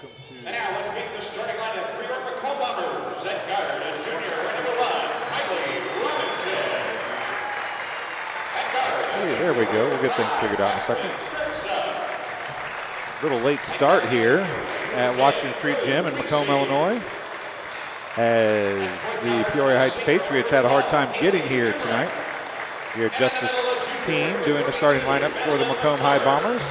welcome to... And now let's meet the starting lineup for your Macomb Bombers. At guard, a junior, number 1, Kylie Robinson. At guard, hey, there we go. We'll get things figured out in a second. Little late start here at Washington Street Gym in Macomb, Illinois, as the Peoria Heights Patriots had a hard time getting here tonight. Your Justice team doing the starting lineup for the Macomb High Bombers.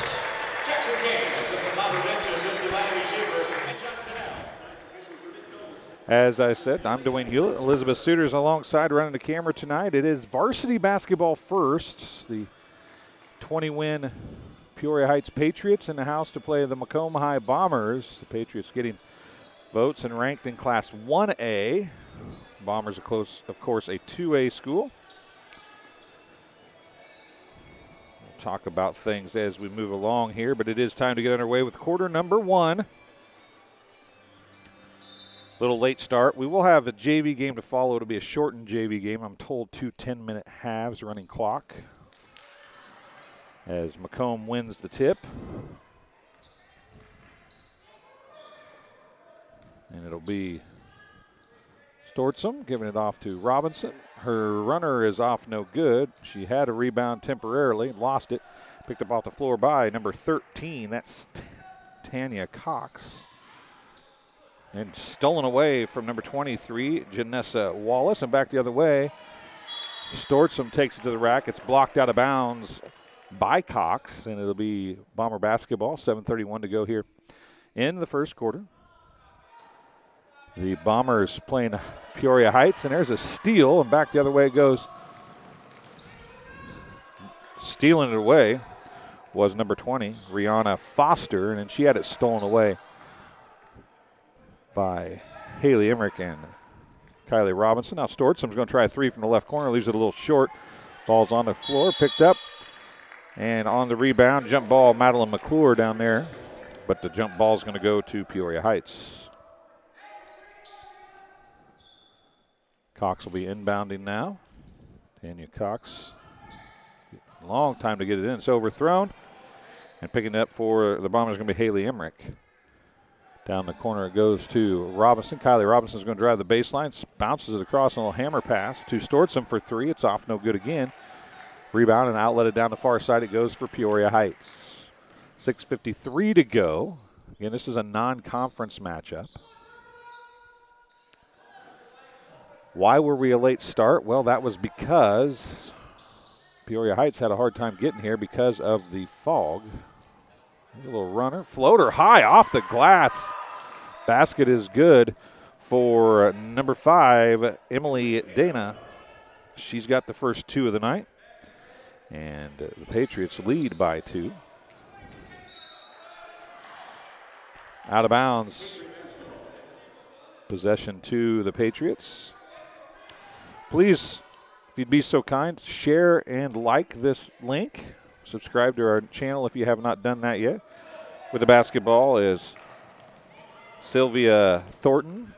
As I said, I'm Dwayne Hulett. Elizabeth Suiters alongside running the camera tonight. It is varsity basketball first. The 20-win Peoria Heights Patriots in the house to play the Macomb High Bombers. The Patriots getting votes and ranked in Class 1A. Bombers are close, of course, a 2A school. We'll talk about things as we move along here, but it is time to get underway with quarter number 1. Little late start. We will have a JV game to follow. It'll be a shortened JV game. I'm told 2 10-minute halves running clock as Macomb wins the tip. And it'll be Stortzum giving it off to Robinson. Her runner is off no good. She had a rebound temporarily, lost it. Picked up off the floor by number 13. That's Tanya Cox. And stolen away from number 23, Janessa Wallace. And back the other way, Stortzum takes it to the rack. It's blocked out of bounds by Cox, and it'll be Bomber basketball. 7:31 to go here in the first quarter. The Bombers playing Peoria Heights, and there's a steal, and back the other way it goes. Stealing it away was number 20, Rihanna Foster, and then she had it stolen away by Haley Emmerich and Kylie Robinson. Now Stortzum's going to try a 3 from the left corner, leaves it a little short. Ball's on the floor, picked up, and on the rebound, jump ball, Madeline McClure down there. But the jump ball is going to go to Peoria Heights. Cox will be inbounding now. Tanya Cox, long time to get it in. It's overthrown, and picking it up for the Bombers is going to be Haley Emmerich. Down the corner it goes to Robinson. Kylie Robinson's going to drive the baseline, bounces it across on a little hammer pass to Stortzum for 3. It's off, no good again. Rebound and outlet it down the far side. It goes for Peoria Heights. 6:53 to go. Again, this is a non-conference matchup. Why were we a late start? Well, that was because Peoria Heights had a hard time getting here because of the fog. A little runner, floater high off the glass. Basket is good for number 5, Emily Dana. She's got the first 2 of the night. And the Patriots lead by 2. Out of bounds. Possession to the Patriots. Please, if you'd be so kind, share and like this link. Subscribe to our channel if you have not done that yet. With the basketball is Sylvia Thornton.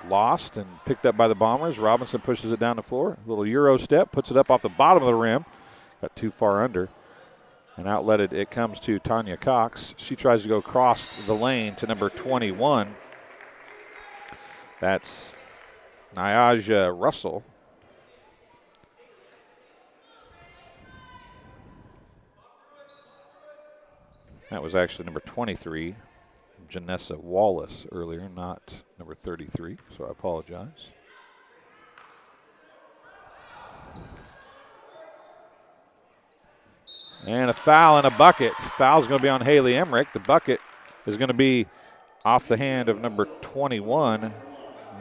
Lost and picked up by the Bombers. Robinson pushes it down the floor. A little Euro step, puts it up off the bottom of the rim. Got too far under. And outletted, it comes to Tanya Cox. She tries to go across the lane to number 21. That's Nyaja Russell. That was actually number 23, Janessa Wallace earlier, not number 33, so I apologize. And a foul and a bucket. Foul's going to be on Haley Emmerich. The bucket is going to be off the hand of number 21,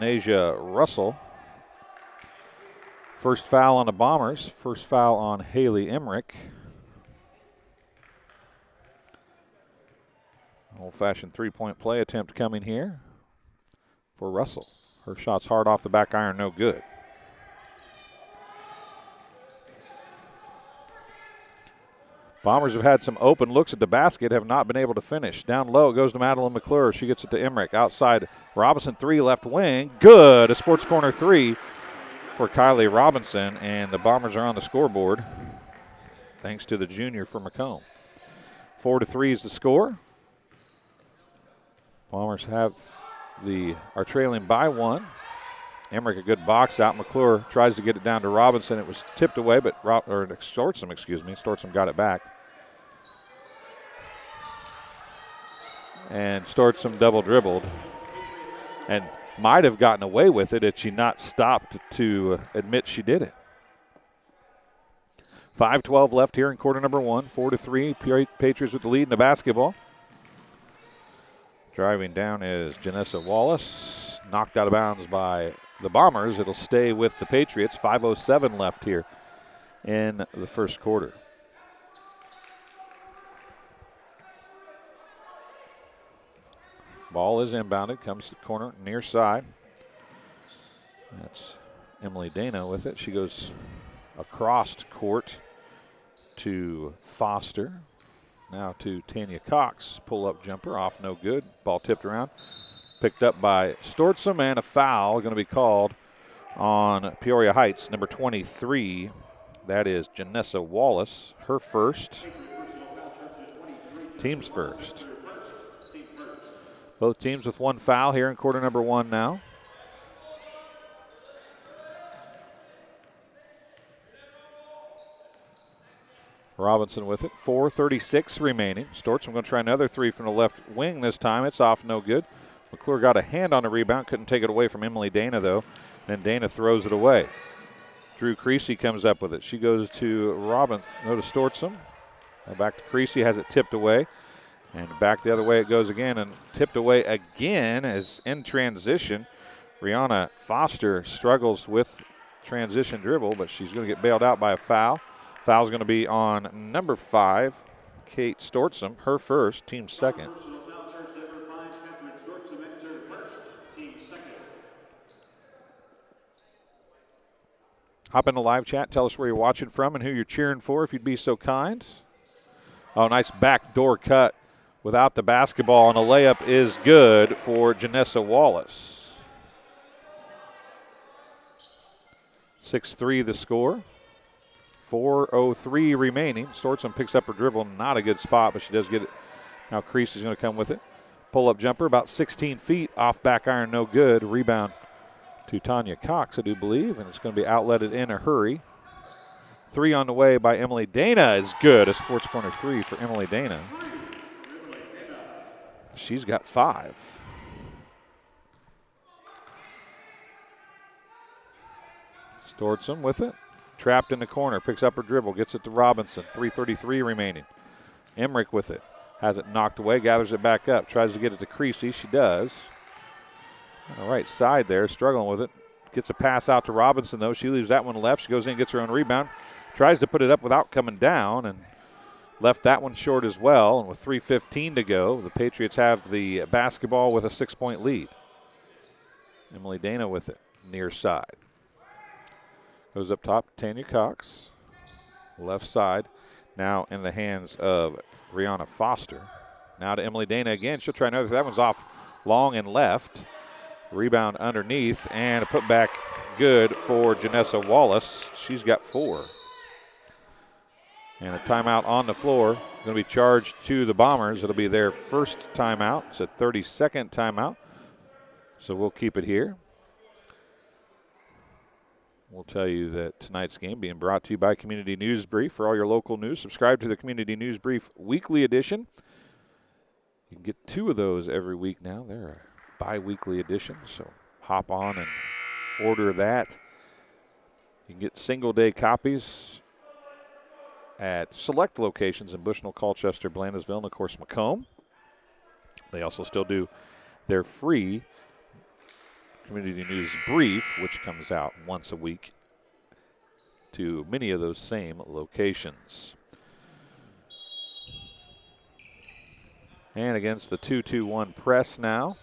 Nasia Russell. First foul on the Bombers. First foul on Haley Emmerich. Old-fashioned three-point play attempt coming here for Russell. Her shot's hard off the back iron, no good. Bombers have had some open looks at the basket, have not been able to finish. Down low, it goes to Madeline McClure. She gets it to Emmerich. Outside, Robinson, 3, left wing. Good, a sports corner 3 for Kylie Robinson, and the Bombers are on the scoreboard thanks to the junior for Macomb. 4-3 is the score. Bombers are trailing by 1. Emmerich a good box out. McClure tries to get it down to Robinson. It was tipped away, but Stortsom got it back. And Stortsom double dribbled and might have gotten away with it had she not stopped to admit she did it. 5:12 left here in quarter number 1. 4-3. Patriots with the lead in the basketball. Driving down is Janessa Wallace. Knocked out of bounds by the Bombers. It'll stay with the Patriots. 5:07 left here in the first quarter. Ball is inbounded, comes to the corner near side. That's Emily Dana with it. She goes across court to Foster. Now to Tanya Cox. Pull-up jumper off, no good. Ball tipped around. Picked up by Stortsom, and a foul going to be called on Peoria Heights, number 23. That is Janessa Wallace, her first. Team's first. Both teams with 1 foul here in quarter number 1 now. Robinson with it. 4:36 remaining. Stortsom going to try another 3 from the left wing this time. It's off, no good. McClure got a hand on the rebound. Couldn't take it away from Emily Dana, though. And Dana throws it away. Drew Creasy comes up with it. She goes to Stortsom. Now back to Creasy. Has it tipped away. And back the other way it goes again. And tipped away again as in transition. Rihanna Foster struggles with transition dribble, but she's going to get bailed out by a foul. Foul's going to be on number 5, Kate Stortsom, her first, team second. Hop in the live chat. Tell us where you're watching from and who you're cheering for, if you'd be so kind. Oh, nice backdoor cut without the basketball, and a layup is good for Janessa Wallace. 6-3 the score. 4:03 remaining. Stortsom picks up her dribble. Not a good spot, but she does get it. Now Crease is going to come with it. Pull-up jumper about 16 feet. Off back iron, no good. Rebound to Tanya Cox, I do believe, and it's going to be outletted in a hurry. 3 on the way by Emily Dana is good. A Sports Corner 3 for Emily Dana. She's got 5. Stortsom with it. Trapped in the corner, picks up her dribble, gets it to Robinson. 3:33 remaining. Emmerich with it. Has it knocked away, gathers it back up. Tries to get it to Creasy. She does. On the right side there, struggling with it. Gets a pass out to Robinson, though. She leaves that one left. She goes in, gets her own rebound. Tries to put it up without coming down, and left that one short as well. And with 3:15 to go, the Patriots have the basketball with a 6-point lead. Emily Dana with it, near side. Goes up top, Tanya Cox. Left side, now in the hands of Rihanna Foster. Now to Emily Dana again. She'll try another. That one's off long and left. Rebound underneath, and a putback good for Janessa Wallace. She's got 4. And a timeout on the floor. Going to be charged to the Bombers. It'll be their first timeout. It's a 30-second timeout. So we'll keep it here. We'll tell you that tonight's game being brought to you by Community News Brief. For all your local news, subscribe to the Community News Brief weekly edition. You can get 2 of those every week now. They're a bi-weekly edition, so hop on and order that. You can get single-day copies at select locations in Bushnell, Colchester, Blandesville, and, of course, Macomb. They also still do their free Community News Brief, which comes out once a week to many of those same locations. And against the 2-2-1 press now.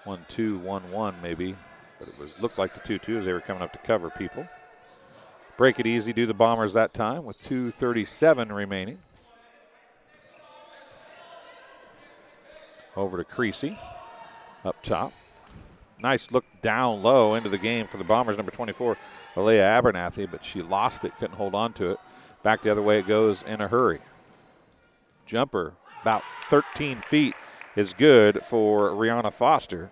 1-2-1-1 maybe, but it looked like the 2-2 as they were coming up to cover people. Break it easy, do the Bombers that time with 2:37 remaining. Over to Creasy. Up top. Nice look down low into the game for the Bombers, number 24, Alea Abernathy, but she lost it, couldn't hold on to it. Back the other way it goes in a hurry. Jumper about 13 feet is good for Rihanna Foster.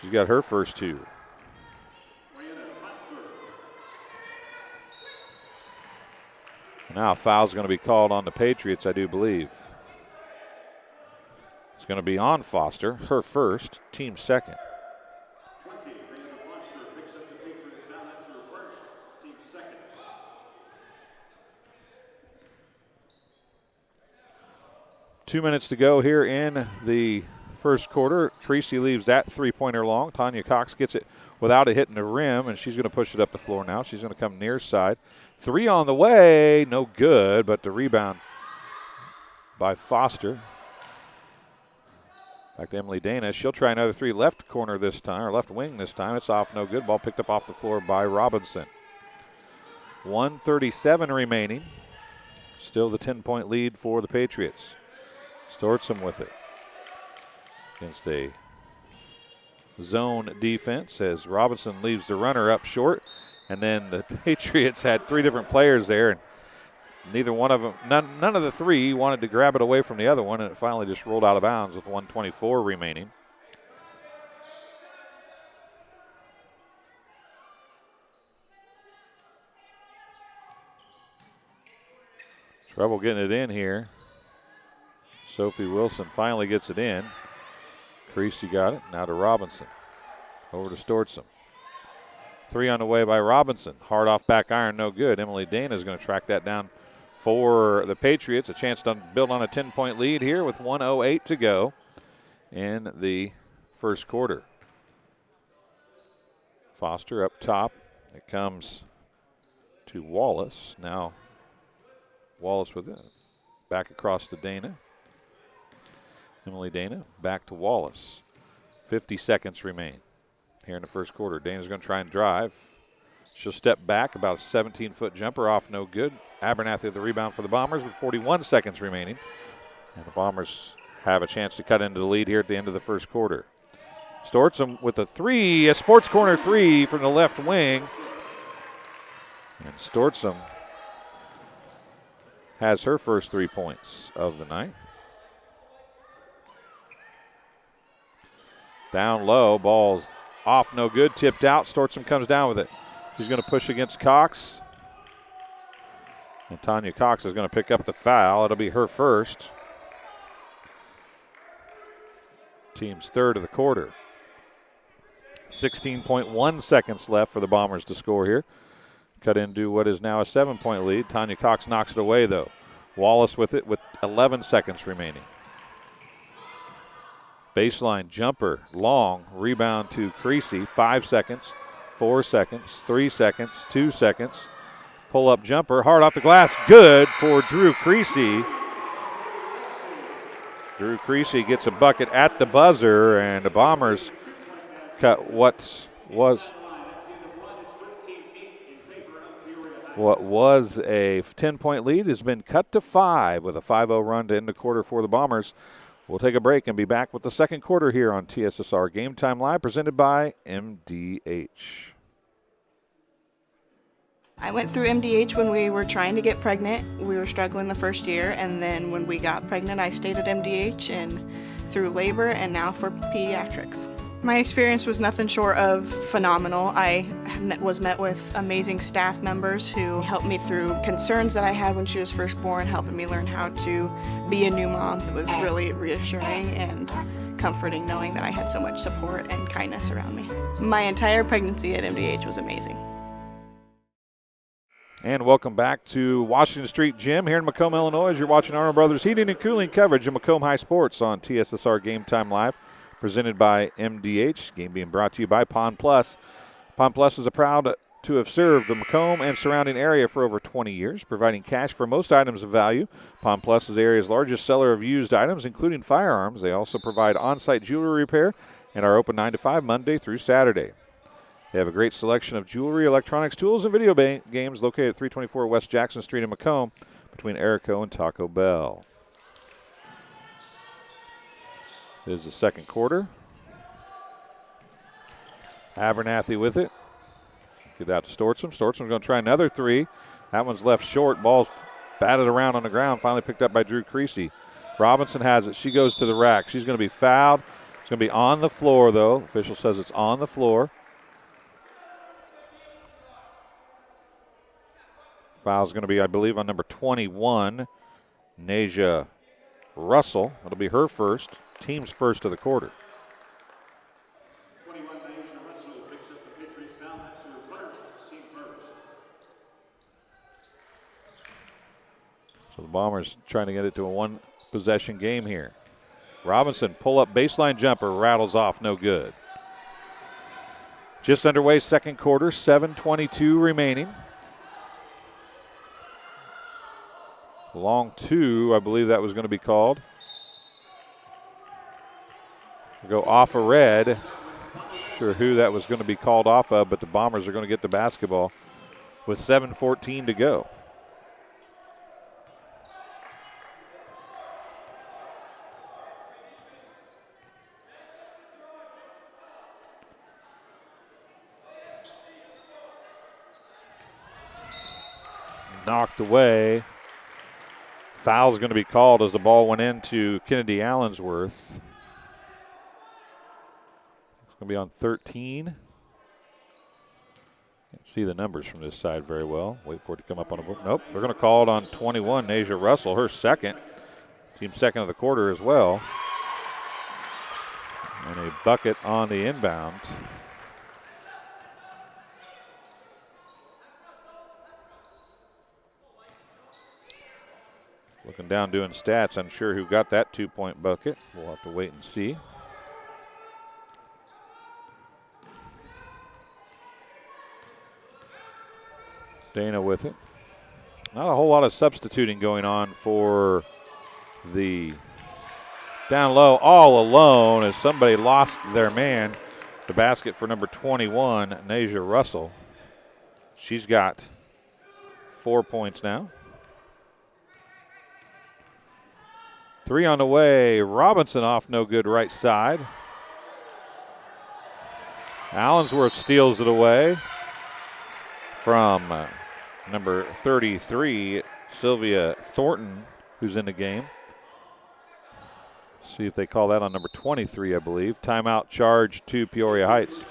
She's got her first two. Now a foul's going to be called on the Patriots, I do believe. It's going to be on Foster, her first, team second. 20, Rihanna Foster picks up the Patriot foul. That's her first, team second. 2 minutes to go here in the first quarter. Creasy leaves that three-pointer long. Tanya Cox gets it without it hitting the rim, and she's going to push it up the floor now. She's going to come near side. Three on the way, no good, but the rebound by Foster. Back to Emily Dana. She'll try another three left corner this time, or left wing this time. It's off, no good. Ball picked up off the floor by Robinson. 1:37 remaining. Still the 10-point lead for the Patriots. Stortsom with it against a zone defense as Robinson leaves the runner up short. And then the Patriots had three different players there, and neither one of them, none of the three wanted to grab it away from the other one, and it finally just rolled out of bounds with 1:24 remaining. Trouble getting it in here. Sophie Wilson finally gets it in. Creasy got it. Now to Robinson. Over to Stortsom. Three on the way by Robinson. Hard off back iron, no good. Emily Dana is going to track that down for the Patriots. A chance to build on a 10-point lead here with 1:08 to go in the first quarter. Foster up top. It comes to Wallace. Now Wallace with it. Back across to Dana. Emily Dana back to Wallace. 50 seconds remain here in the first quarter. Dana's going to try and drive. She'll step back, about a 17-foot jumper off, no good. Abernathy with the rebound for the Bombers with 41 seconds remaining. And the Bombers have a chance to cut into the lead here at the end of the first quarter. Stortsom with a three, a sports corner three from the left wing. And Stortsom has her first 3 points of the night. Down low, ball's off, no good, tipped out. Stortsom comes down with it. She's going to push against Cox. And Tanya Cox is going to pick up the foul. It'll be her first. Team's third of the quarter. 16.1 seconds left for the Bombers to score here. Cut into what is now a 7-point lead. Tanya Cox knocks it away, though. Wallace with it with 11 seconds remaining. Baseline jumper, long, rebound to Creasy. 5 seconds, 4 seconds, 3 seconds, 2 seconds. Pull-up jumper, hard off the glass, good for Drew Creasy. Drew Creasy gets a bucket at the buzzer, and the Bombers cut what was a 10-point lead has been cut to 5 with a 5-0 run to end the quarter for the Bombers. We'll take a break and be back with the second quarter here on TSSR Game Time Live, presented by MDH. I went through MDH when we were trying to get pregnant. We were struggling the first year, and then when we got pregnant, I stayed at MDH and through labor and now for pediatrics. My experience was nothing short of phenomenal. I was met with amazing staff members who helped me through concerns that I had when she was first born, helping me learn how to be a new mom. It was really reassuring and comforting knowing that I had so much support and kindness around me. My entire pregnancy at MDH was amazing. And welcome back to Washington Street Gym here in Macomb, Illinois, as you're watching Arnold Brothers Heating and Cooling coverage of Macomb High Sports on TSSR Game Time Live, presented by MDH. Game being brought to you by Pond Plus. Pond Plus is proud to have served the Macomb and surrounding area for over 20 years, providing cash for most items of value. Pond Plus is the area's largest seller of used items, including firearms. They also provide on-site jewelry repair and are open 9 to 5 Monday through Saturday. They have a great selection of jewelry, electronics, tools, and video games located at 324 West Jackson Street in Macomb between Erico and Taco Bell. There's the second quarter. Abernathy with it. Get out to Stortsom. Stortsom's going to try another three. That one's left short. Ball's batted around on the ground, finally picked up by Drew Creasy. Robinson has it. She goes to the rack. She's going to be fouled. It's going to be on the floor, though. Official says it's on the floor. Foul's going to be, I believe, on number 21, Nasia Russell. It'll be her first, team's first of the quarter. 21, Nasia Russell picks up the Patriot foul. That's her first, team first. So the Bombers trying to get it to a one-possession game here. Robinson, pull-up baseline jumper, rattles off, no good. Just underway, second quarter, 7:22 remaining. Long two, I believe that was going to be called. We'll go off a red. Not sure who that was going to be called off of, but the Bombers are going to get the basketball with 7:14 to go. Knocked away. Foul's going to be called as the ball went into Kennedy Allensworth. It's going to be on 13. Can't see the numbers from this side very well. Wait for it to come up on a book. Nope, they're going to call it on 21, Nasia Russell, her second. Team second of the quarter as well. And a bucket on the inbound. Looking down doing stats, unsure who got that two-point bucket. We'll have to wait and see. Dana with it. Not a whole lot of substituting going on for the down low, all alone as somebody lost their man. The basket for number 21, Nasia Russell. She's got 4 points now. 3 on the way. Robinson off no good right side. Allensworth steals it away from number 33, Sylvia Thornton, who's in the game. See if they call that on number 23, I believe. Timeout charge to Peoria Heights.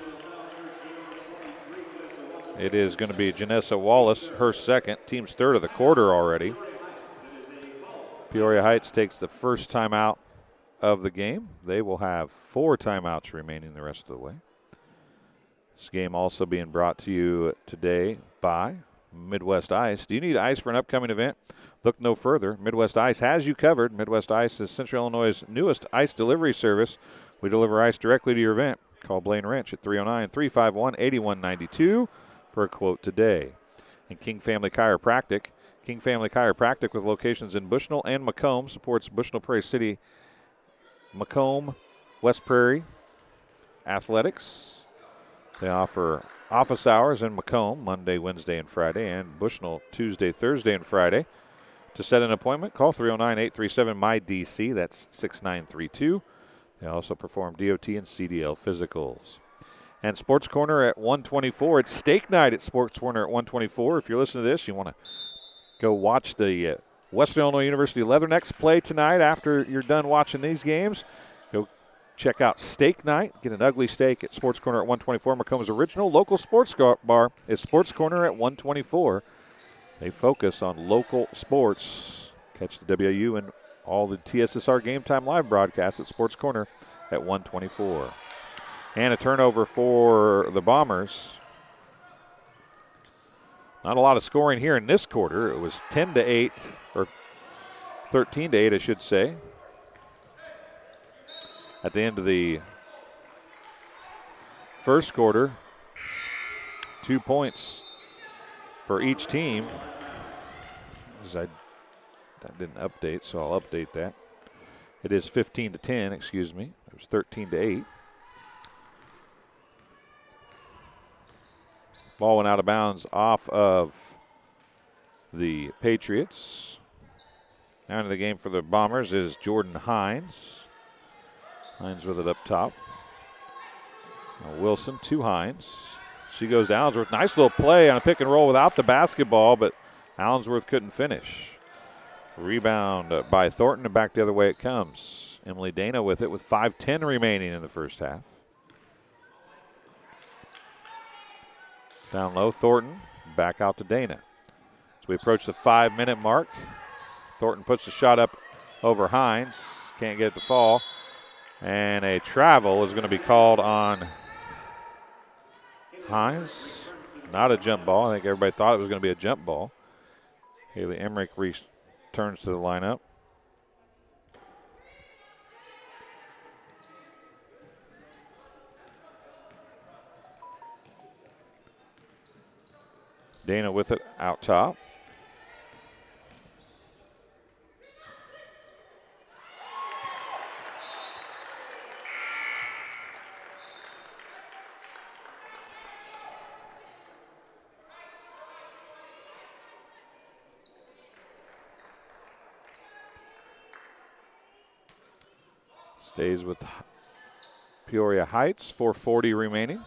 It is going to be Janessa Wallace, her second. Team's third of the quarter already. Peoria Heights takes the first timeout of the game. They will have 4 timeouts remaining the rest of the way. This game also being brought to you today by Midwest Ice. Do you need ice for an upcoming event? Look no further. Midwest Ice has you covered. Midwest Ice is Central Illinois' newest ice delivery service. We deliver ice directly to your event. Call Blaine Wrench at 309-351-8192 for a quote today. And King Family Chiropractic. King Family Chiropractic with locations in Bushnell and Macomb supports Bushnell-Prairie City, Macomb, West Prairie athletics. They offer office hours in Macomb Monday, Wednesday, and Friday, and Bushnell Tuesday, Thursday, and Friday. To set an appointment, call 309-837-MY-DC. That's 6932. They also perform DOT and CDL physicals. And Sports Corner at 124. It's steak night at Sports Corner at 124. If you're listening to this, you want to go watch the Western Illinois University Leathernecks play tonight after you're done watching these games. Go check out Steak Night. Get an ugly steak at Sports Corner at 124. Macomb's original local sports bar is Sports Corner at 124. They focus on local sports. Catch the WIU and all the TSSR Game Time live broadcasts at Sports Corner at 124. And a turnover for the Bombers. Not a lot of scoring here in this quarter. It was 10-8, or 13-8, I should say. At the end of the first quarter, 2 points for each team. That didn't update, so I'll update that. It is 15-10, excuse me. It was 13-8. Ball went out of bounds off of the Patriots. Now into the game for the Bombers is Jordan Hines. Hines with it up top. Now Wilson to Hines. She goes down. Nice little play on a pick and roll without the basketball, but Allensworth couldn't finish. Rebound by Thornton, and back the other way it comes. Emily Dana with it with 5:10 remaining in the first half. Down low, Thornton, back out to Dana. As we approach the 5-minute mark, Thornton puts the shot up over Hines. Can't get it to fall. And a travel is going to be called on Hines. Not a jump ball. I think everybody thought it was going to be a jump ball. Haley Emmerich returns to the lineup. Dana with it out top. Stays with Peoria Heights, 4:40 remaining.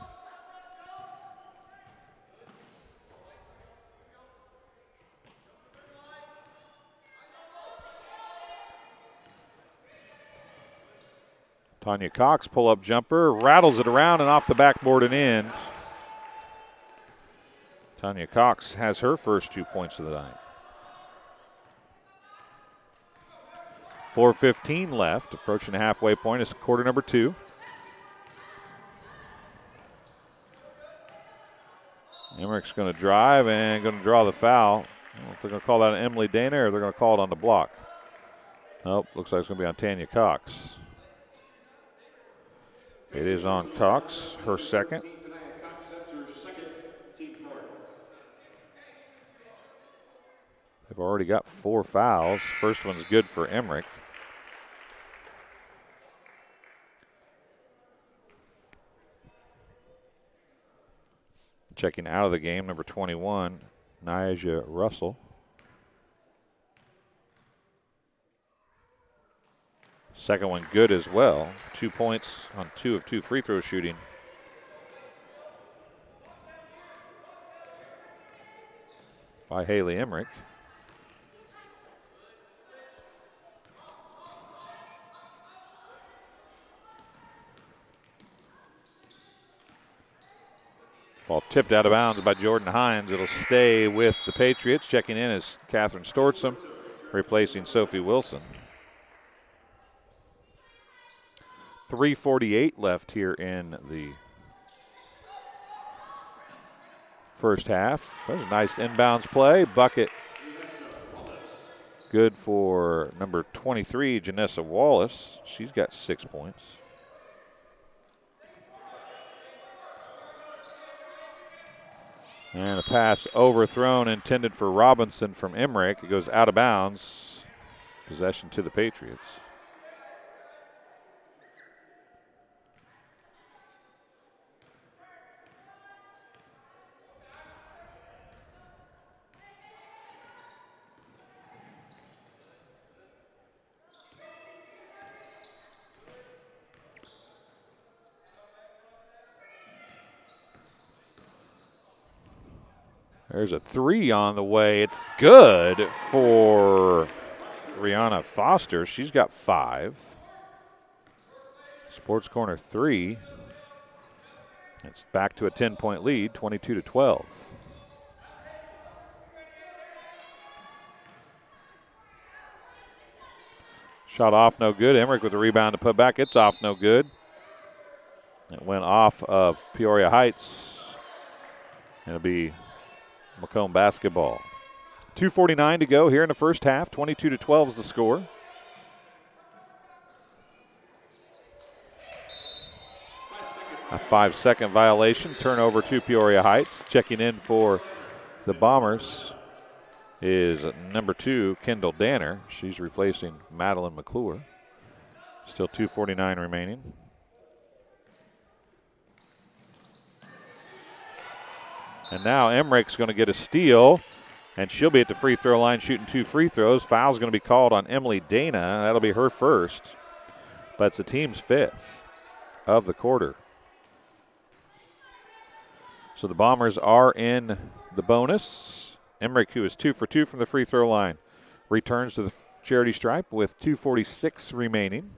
Tanya Cox, pull-up jumper, rattles it around and off the backboard and in. Tanya Cox has her first 2 points of the night. 4:15 left, approaching the halfway point. It's quarter number 2. Emmerich's going to drive and going to draw the foul. I don't know if they're going to call that on Emily Dana or they're going to call it on the block. Nope, looks like it's going to be on Tanya Cox. It is on Cox, her second. They've already got 4 fouls. First one's good for Emmerich. Checking out of the game, number 21, Niaja Russell. Second one good as well. 2 points on 2 of 2 free throw shooting. By Haley Emmerich. Ball tipped out of bounds by Jordan Hines. It'll stay with the Patriots. Checking in is Catherine Stortzum, replacing Sophie Wilson. 3:48 left here in the first half. That was a nice inbounds play. Bucket good for number 23, Janessa Wallace. She's got 6 points. And a pass overthrown, intended for Robinson from Emmerich. It goes out of bounds. Possession to the Patriots. There's a 3 on the way. It's good for Rihanna Foster. She's got 5. Sports Corner 3. It's back to a 10-point lead, 22-12. Shot off, no good. Emmerich with the rebound to put back. It's off, no good. It went off of Peoria Heights. It'll be Macomb basketball. 2:49 to go here in the first half. 22-12 is the score. A 5-second violation. Turnover to Peoria Heights. Checking in for the Bombers is number 2, Kendall Danner. She's replacing Madeline McClure. Still 2:49 remaining. And now Emmerich's going to get a steal, and she'll be at the free throw line shooting 2 free throws. Foul's going to be called on Emily Dana. That'll be her first, but it's the team's 5th of the quarter. So the Bombers are in the bonus Emmerich, who is 2 for 2 from the free throw line, returns to the charity stripe with 2:46 remaining.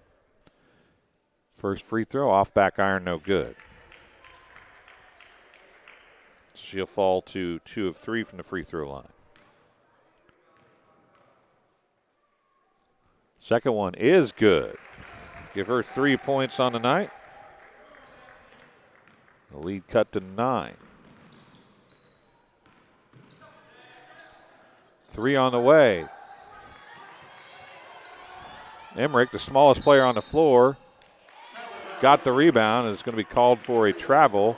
First free throw off back iron, no good. She'll fall to 2 of 3 from the free throw line. Second one is good. Give her 3 points on the night. The lead cut to 9. 3 on the way. Emmerich, the smallest player on the floor, got the rebound, and it's going to be called for a travel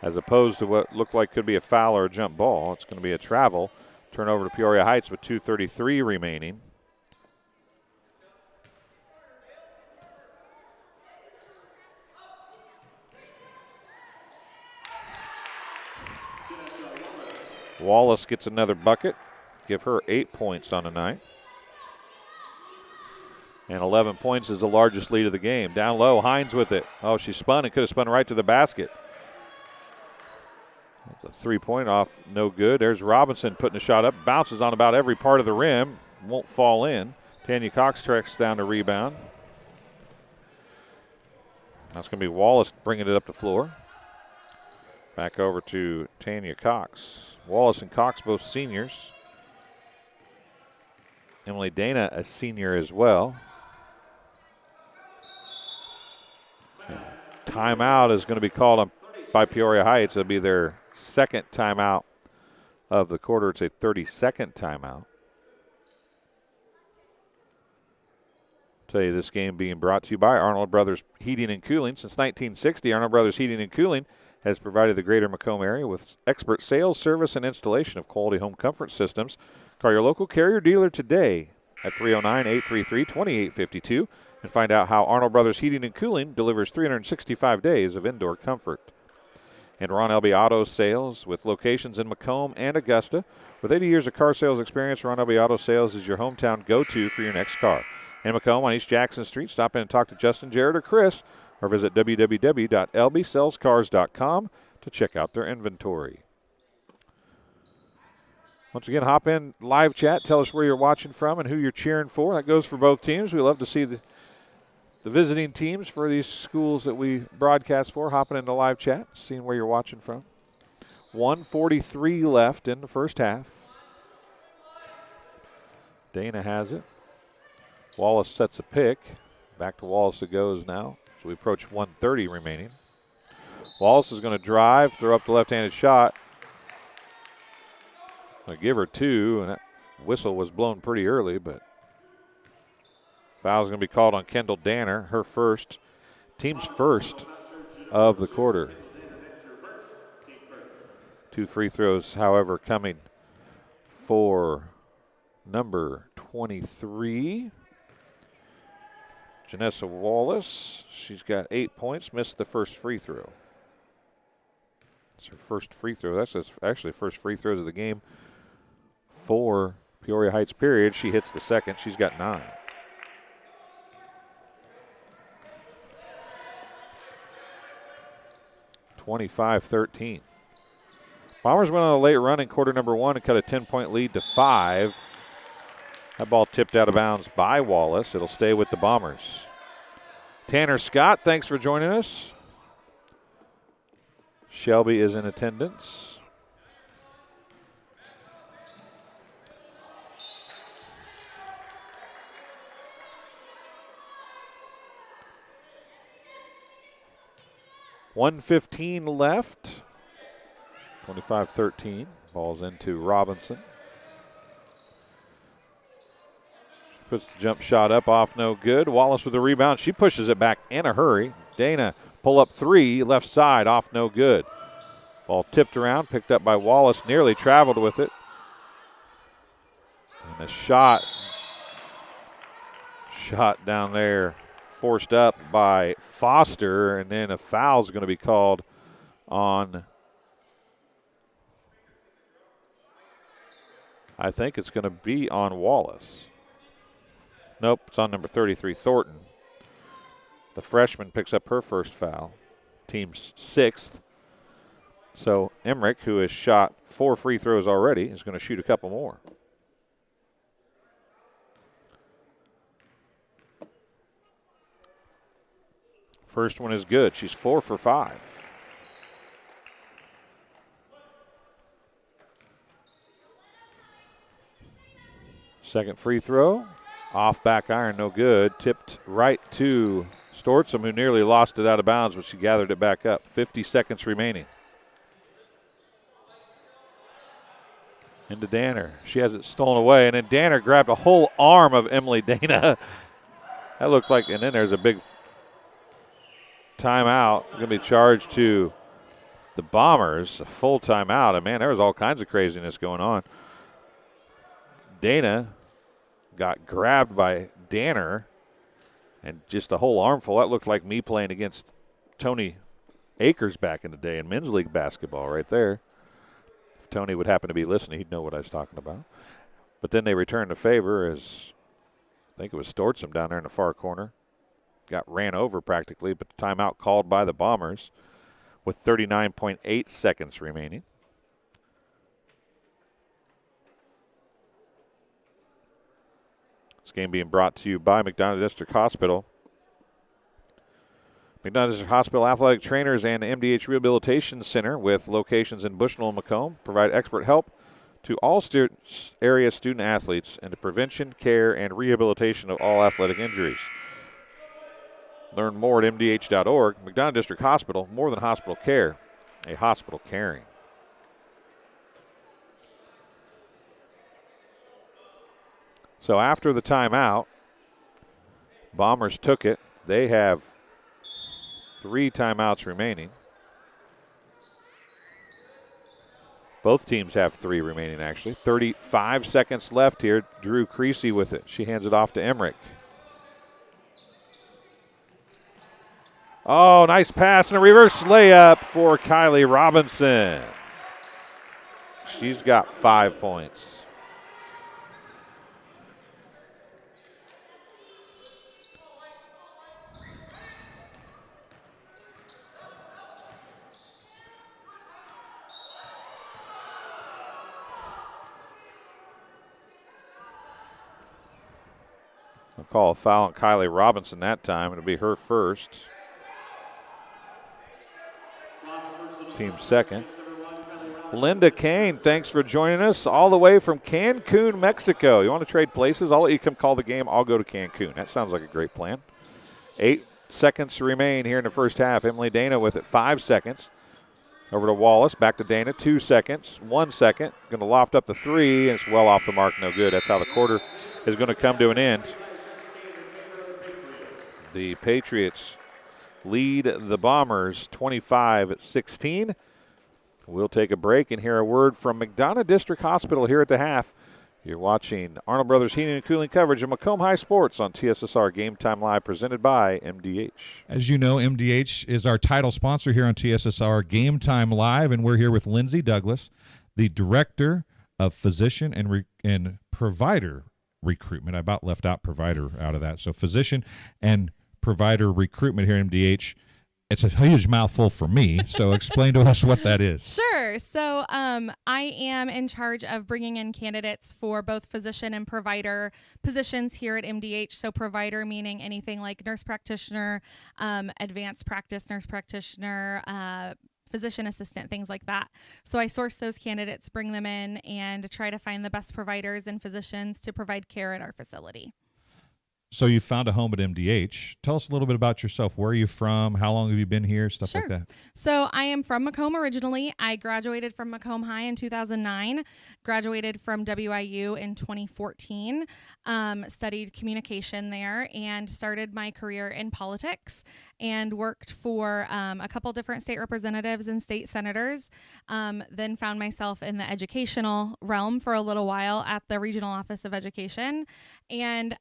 as opposed to what looked like could be a foul or a jump ball. It's going to be a travel. Turnover to Peoria Heights with 2:33 remaining. Wallace gets another bucket. Give her 8 points on the night. And 11 points is the largest lead of the game. Down low, Hines with it. Oh, she spun and could have spun right to the basket. That's a 3-point off, no good. There's Robinson putting a shot up. Bounces on about every part of the rim. Won't fall in. Tanya Cox tracks down to rebound. That's going to be Wallace bringing it up the floor. Back over to Tanya Cox. Wallace and Cox both seniors. Emily Dana a senior as well. Timeout is going to be called on by Peoria Heights. It'll be their second timeout of the quarter. It's a 30-second timeout. Tell you this game being brought to you by Arnold Brothers Heating and Cooling. Since 1960, Arnold Brothers Heating and Cooling has provided the greater Macomb area with expert sales, service, and installation of quality home comfort systems. Call your local Carrier dealer today at 309-833-2852 and find out how Arnold Brothers Heating and Cooling delivers 365 days of indoor comfort. And Ron Elby Auto Sales with locations in Macomb and Augusta. With 80 years of car sales experience, Ron Elby Auto Sales is your hometown go-to for your next car. In Macomb on East Jackson Street, stop in and talk to Justin, Jared, or Chris, or visit www.lbsellscars.com to check out their inventory. Once again, hop in live chat. Tell us where you're watching from and who you're cheering for. That goes for both teams. We love to see the visiting teams for these schools that we broadcast for, hopping into live chat, seeing where you're watching from. 1:43 left in the first half. Dana has it. Wallace sets a pick. Back to Wallace it goes now. So we approach 1:30 remaining. Wallace is going to drive, throw up the left-handed shot. Going to give her 2, and that whistle was blown pretty early, but foul's going to be called on Kendall Danner, her first, team's first of the quarter. 2 free throws, however, coming for number 23. Janessa Wallace, she's got 8 points, missed the first free throw. It's her first free throw. That's actually first free throws of the game for Peoria Heights, period. She hits the second. She's got 9. (25-13). Bombers went on a late run in quarter number 1 and cut a 10-point lead to 5. That ball tipped out of bounds by Wallace. It'll stay with the Bombers. Tanner Scott, thanks for joining us. Shelby is in attendance. .115 left. 25-13. Ball's into Robinson. Puts the jump shot up, off no good. Wallace with the rebound. She pushes it back in a hurry. Dana pull up 3, left side, off no good. Ball tipped around, picked up by Wallace, nearly traveled with it. And a shot down there, forced up by Foster, and then a foul's going to be called on, I think it's going to be on Wallace. Nope, it's on number 33, Thornton. The freshman picks up her first foul. Team's 6th. So Emmerich, who has shot 4 free throws already, is going to shoot a couple more. First one is good. She's 4 for 5. Second free throw, off back iron, no good. Tipped right to Stortzum, who nearly lost it out of bounds, but she gathered it back up. 50 seconds remaining. Into Danner. She has it stolen away, and then Danner grabbed a whole arm of Emily Dana. That looked like, and then there's a big timeout. Going to be charged to the Bombers, a full timeout. And, man, there was all kinds of craziness going on. Dana got grabbed by Danner, and just a whole armful. That looked like me playing against Tony Akers back in the day in men's league basketball right there. If Tony would happen to be listening, he'd know what I was talking about. But then they returned the favor as I think it was Stortzum down there in the far corner. Got ran over practically, but the timeout called by the Bombers with 39.8 seconds remaining. This game being brought to you by McDonough District Hospital. McDonough District Hospital athletic trainers and MDH Rehabilitation Center with locations in Bushnell and Macomb provide expert help to all area student athletes and the prevention, care, and rehabilitation of all athletic injuries. Learn more at mdh.org. McDonough District Hospital, more than hospital care, a hospital caring. So after the timeout, Bombers took it. They have 3 timeouts remaining. Both teams have 3 remaining, actually. 35 seconds left here. Drew Creasy with it. She hands it off to Emmerich. Oh, nice pass and a reverse layup for Kylie Robinson. She's got 5 points. I'll call a foul on Kylie Robinson that time. It'll be her first. Team second. Linda Kane, thanks for joining us all the way from Cancun, Mexico. You want to trade places? I'll let you come call the game. I'll go to Cancun. That sounds like a great plan. 8 seconds to remain here in the first half. Emily Dana with it. 5 seconds. Over to Wallace. Back to Dana. 2 seconds. 1 second. Going to loft up the 3, and it's well off the mark. No good. That's how the quarter is going to come to an end. The Patriots lead the Bombers 25-16. We'll take a break and hear a word from McDonough District Hospital here at the half. You're watching Arnold Brothers Heating and Cooling coverage of Macomb High Sports on TSSR Game Time Live, presented by MDH. As you know, MDH is our title sponsor here on TSSR Game Time Live, and we're here with Lindsay Douglas, the Director of Physician and Provider Recruitment. I about left out provider out of that. So physician and provider recruitment here at MDH. It's a huge mouthful for me, so explain to us what that is. Sure. So I am in charge of bringing in candidates for both physician and provider positions here at MDH. So provider meaning anything like nurse practitioner, advanced practice nurse practitioner, physician assistant, things like that. So I source those candidates, bring them in, and try to find the best providers and physicians to provide care at our facility. So you found a home at MDH. Tell us a little bit about yourself. Where are you from? How long have you been here? Stuff Sure. like that. So I am from Macomb originally. I graduated from Macomb High in 2009, graduated from WIU in 2014, studied communication there, and started my career in politics and worked for a couple different state representatives and state senators. Then found myself in the educational realm for a little while at the Regional Office of Education, and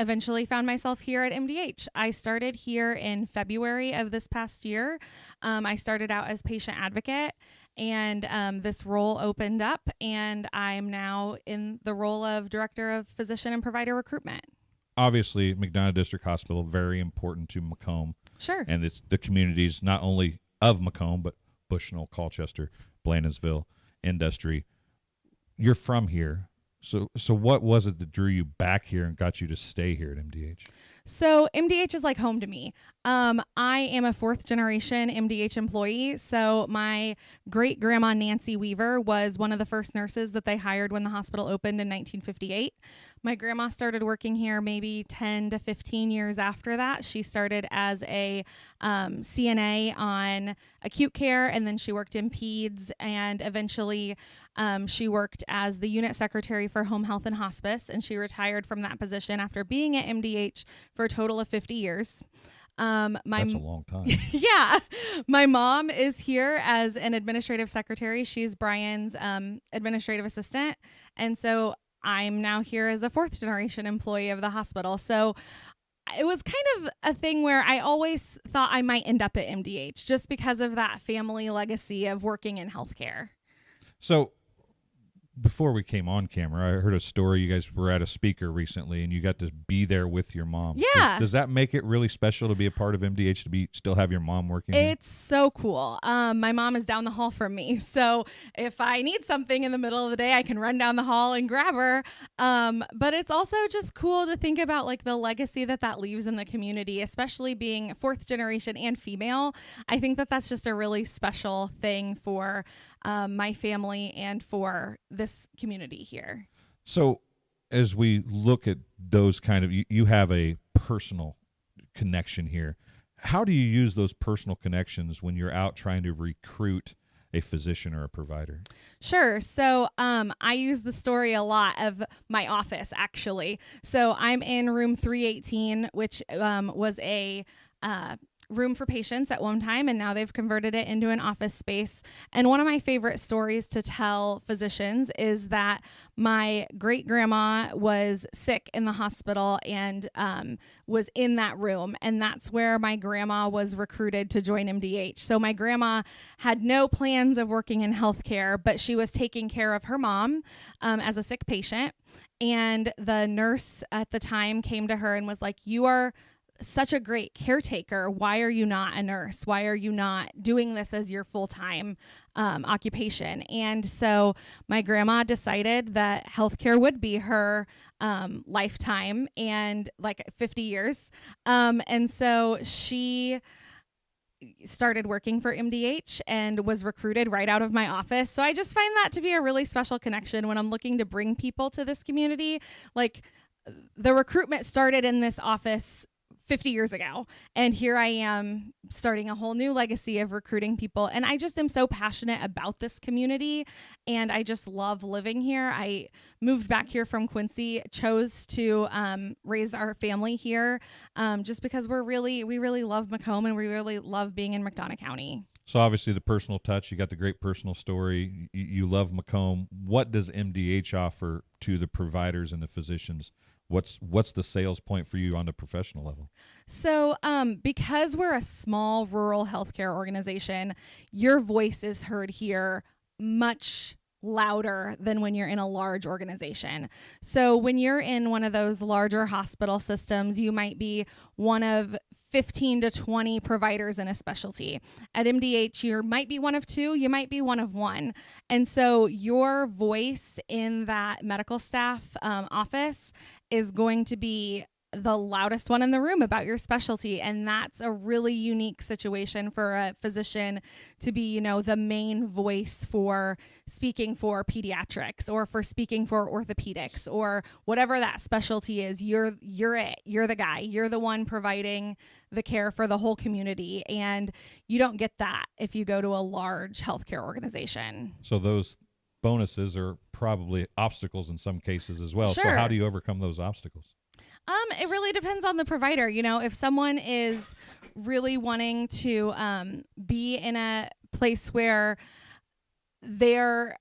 eventually found myself here at MDH. I started here in February of this past year. I started out as patient advocate, and this role opened up, and I'm now in the role of Director of Physician and Provider Recruitment. Obviously, McDonough District Hospital, very important to Macomb. Sure. And it's the communities not only of Macomb, but Bushnell, Colchester, Blandonsville, Industry. You're from here. So what was it that drew you back here and got you to stay here at MDH? So MDH is like home to me. I am a 4th generation MDH employee. So my great grandma Nancy Weaver was one of the first nurses that they hired when the hospital opened in 1958. My grandma started working here maybe 10 to 15 years after that. She started as a CNA on acute care, and then she worked in peds, and eventually she worked as the unit secretary for home health and hospice, and she retired from that position after being at MDH for a total of 50 years. That's a long time. Yeah. My mom is here as an administrative secretary. She's Brian's administrative assistant. And so I'm now here as a 4th generation employee of the hospital. So it was kind of a thing where I always thought I might end up at MDH just because of that family legacy of working in healthcare. So before we came on camera, I heard a story. You guys were at a speaker recently, and you got to be there with your mom. Yeah. Does that make it really special to be a part of MDH, to still have your mom working here? It's so cool. My mom is down the hall from me. So if I need something in the middle of the day, I can run down the hall and grab her. But it's also just cool to think about like the legacy that leaves in the community, especially being 4th generation and female. I think that's just a really special thing for my family and for this community here. So as we look at those kind of, you have a personal connection here. How do you use those personal connections when you're out trying to recruit a physician or a provider? Sure. So I use the story a lot of my office, actually. So I'm in room 318, which was a room for patients at one time, and now they've converted it into an office space. And one of my favorite stories to tell physicians is that my great grandma was sick in the hospital and was in that room, and that's where my grandma was recruited to join MDH. So my grandma had no plans of working in healthcare, but she was taking care of her mom as a sick patient, and the nurse at the time came to her and was like, "You are such a great caretaker. Why are you not a nurse? Why are you not doing this as your full-time occupation?" And so my grandma decided that healthcare would be her lifetime and like 50 years. And so she started working for MDH and was recruited right out of my office. So I just find that to be a really special connection when I'm looking to bring people to this community. Like, the recruitment started in this office 50 years ago, and here I am starting a whole new legacy of recruiting people. And I just am so passionate about this community, and I just love living here. I moved back here from Quincy, chose to raise our family here just because we really love Macomb, and we really love being in McDonough County. So obviously the personal touch, you got the great personal story. You love Macomb. What does MDH offer to the providers and the physicians? What's the sales point for you on the professional level? So because we're a small rural healthcare organization, your voice is heard here much louder than when you're in a large organization. So when you're in one of those larger hospital systems, you might be one of 15 to 20 providers in a specialty. At MDH, you might be one of 2, you might be one of 1. And so your voice in that medical staff office is going to be the loudest one in the room about your specialty. And that's a really unique situation for a physician to be, the main voice for speaking for pediatrics or for speaking for orthopedics or whatever that specialty is. You're it. You're the guy. You're the one providing the care for the whole community. And you don't get that if you go to a large healthcare organization. So those bonuses are probably obstacles in some cases as well. Sure. So how do you overcome those obstacles? It really depends on the provider. If someone is really wanting to be in a place where they're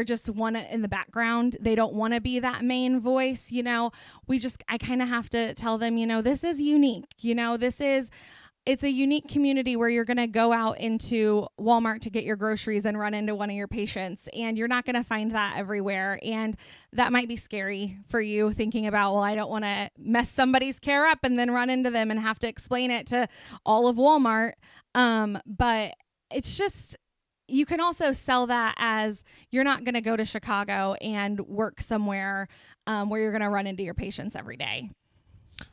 just in the background, they don't want to be that main voice, I kind of have to tell them, this is unique. It's a unique community where you're going to go out into Walmart to get your groceries and run into one of your patients, and you're not going to find that everywhere. And that might be scary for you, thinking about, well, I don't want to mess somebody's care up and then run into them and have to explain it to all of Walmart. But it's just, you can also sell that as you're not going to go to Chicago and work somewhere where you're going to run into your patients every day.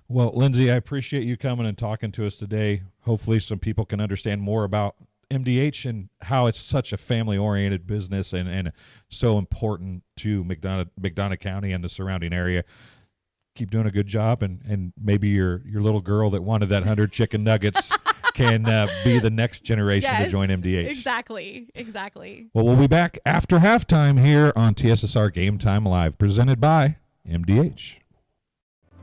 Well, Lindsay, I appreciate you coming and talking to us today. Hopefully some people can understand more about MDH and how it's such a family-oriented business and so important to McDonough County and the surrounding area. Keep doing a good job, and maybe your little girl that wanted that 100 chicken nuggets can be the next generation to join MDH. Exactly. Well, we'll be back after halftime here on TSSR Game Time Live, presented by MDH.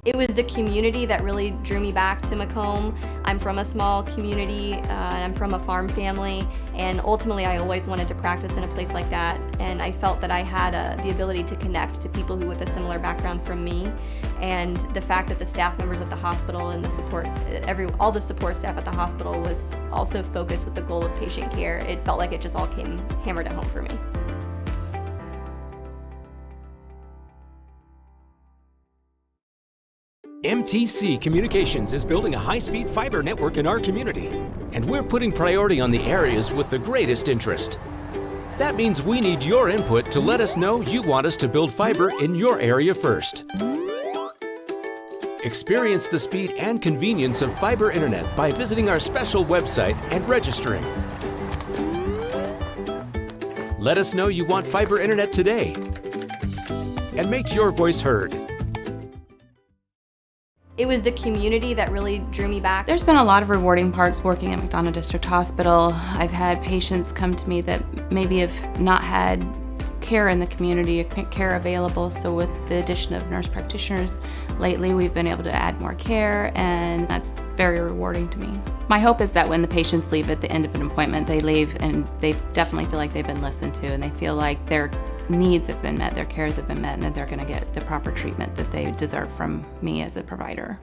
It was the community that really drew me back to Macomb. I'm from a small community, and I'm from a farm family, and ultimately I always wanted to practice in a place like that, and I felt that I had the ability to connect to people who with a similar background from me, and the fact that the staff members at the hospital and the support, all the support staff at the hospital was also focused with the goal of patient care. It felt like it just all came hammered at home for me. MTC Communications is building a high-speed fiber network in our community, and we're putting priority on the areas with the greatest interest. That means we need your input to let us know you want us to build fiber in your area first. Experience the speed and convenience of fiber internet by visiting our special website and registering. Let us know you want fiber internet today, and make your voice heard. It was the community that really drew me back. There's been a lot of rewarding parts working at McDonough District Hospital. I've had patients come to me that maybe have not had care in the community, care available, so with the addition of nurse practitioners lately, we've been able to add more care, and that's very rewarding to me. My hope is that when the patients leave at the end of an appointment, they leave and they definitely feel like they've been listened to, and they feel like their needs have been met, their cares have been met, and that they're going to get the proper treatment that they deserve from me as a provider.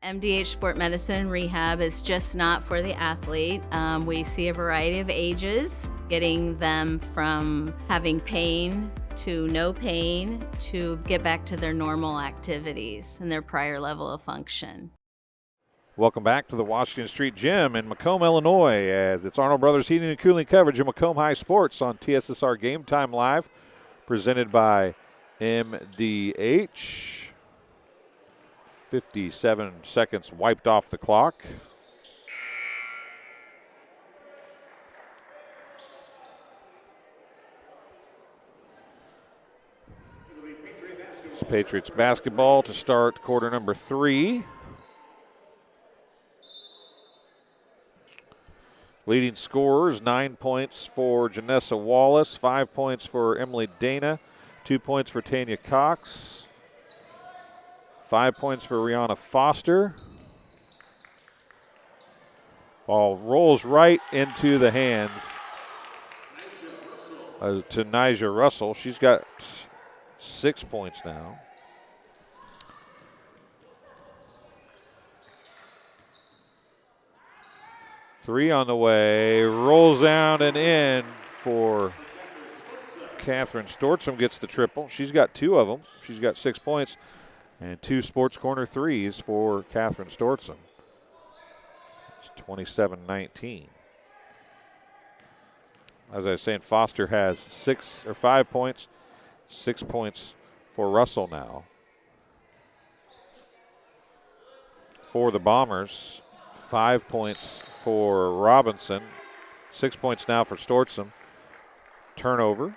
MDH Sport Medicine Rehab is just not for the athlete. We see a variety of ages, getting them from having pain to no pain to get back to their normal activities and their prior level of function. Welcome back to the Washington Street Gym in Macomb, Illinois, as it's Arnold Brothers Heating and Cooling coverage of Macomb High Sports on TSSR Game Time Live, presented by MDH. 57 seconds wiped off the clock. It's Patriots basketball to start quarter number 3. Leading scorers, 9 points for Janessa Wallace, 5 points for Emily Dana, 2 points for Tanya Cox, 5 points for Rihanna Foster. Ball rolls right into the hands to Nyjah Russell. She's got 6 points now. Three on the way, rolls down and in for Catherine Stortzum, gets the triple. She's got 2 of them. She's got 6 points and 2 Sports Corner threes for Catherine Stortzum. It's 27-19. As I was saying, Foster has 5 points, 6 points for Russell now. For the Bombers, 5 points for Robinson, 6 points now for Stortzum. Turnover,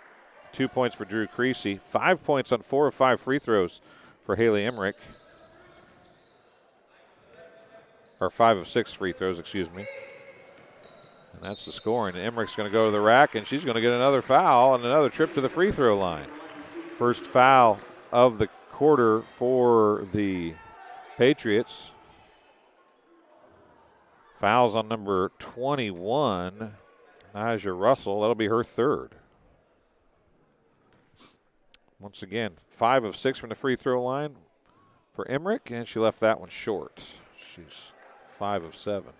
2 points for Drew Creasy, 5 points on 4 of 5 free throws for Haley Emmerich. Or 5 of 6 free throws, excuse me. And that's the scoring. Emmerich's going to go to the rack, and she's going to get another foul and another trip to the free throw line. First foul of the quarter for the Patriots. Fouls on number 21, Nyjah Russell. That'll be her 3rd. Once again, 5 of 6 from the free throw line for Emmerich, and she left that one short. She's 5 of 7.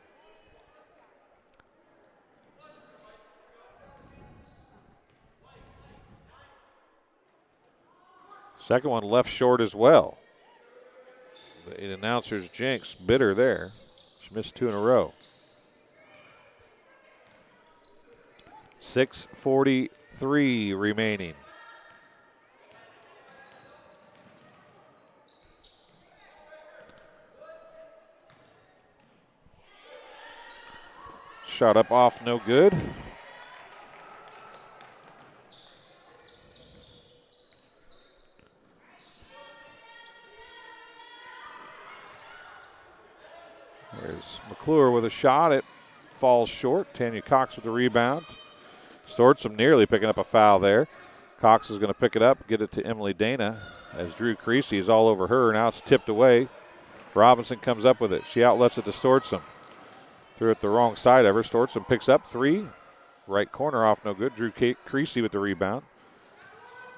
Second one left short as well. The announcer's jinx bit her there. She missed 2 in a row. 6:43 remaining. Shot up off, no good. There's McClure with a shot. It falls short. Tanya Cox with the rebound. Stortzum nearly picking up a foul there. Cox is going to pick it up, get it to Emily Dana as Drew Creasy is all over her. Now it's tipped away. Robinson comes up with it. She outlets it to Stortzum. Threw it the wrong side of her. Stortzum picks up three. Right corner off, no good. Drew Creasy with the rebound.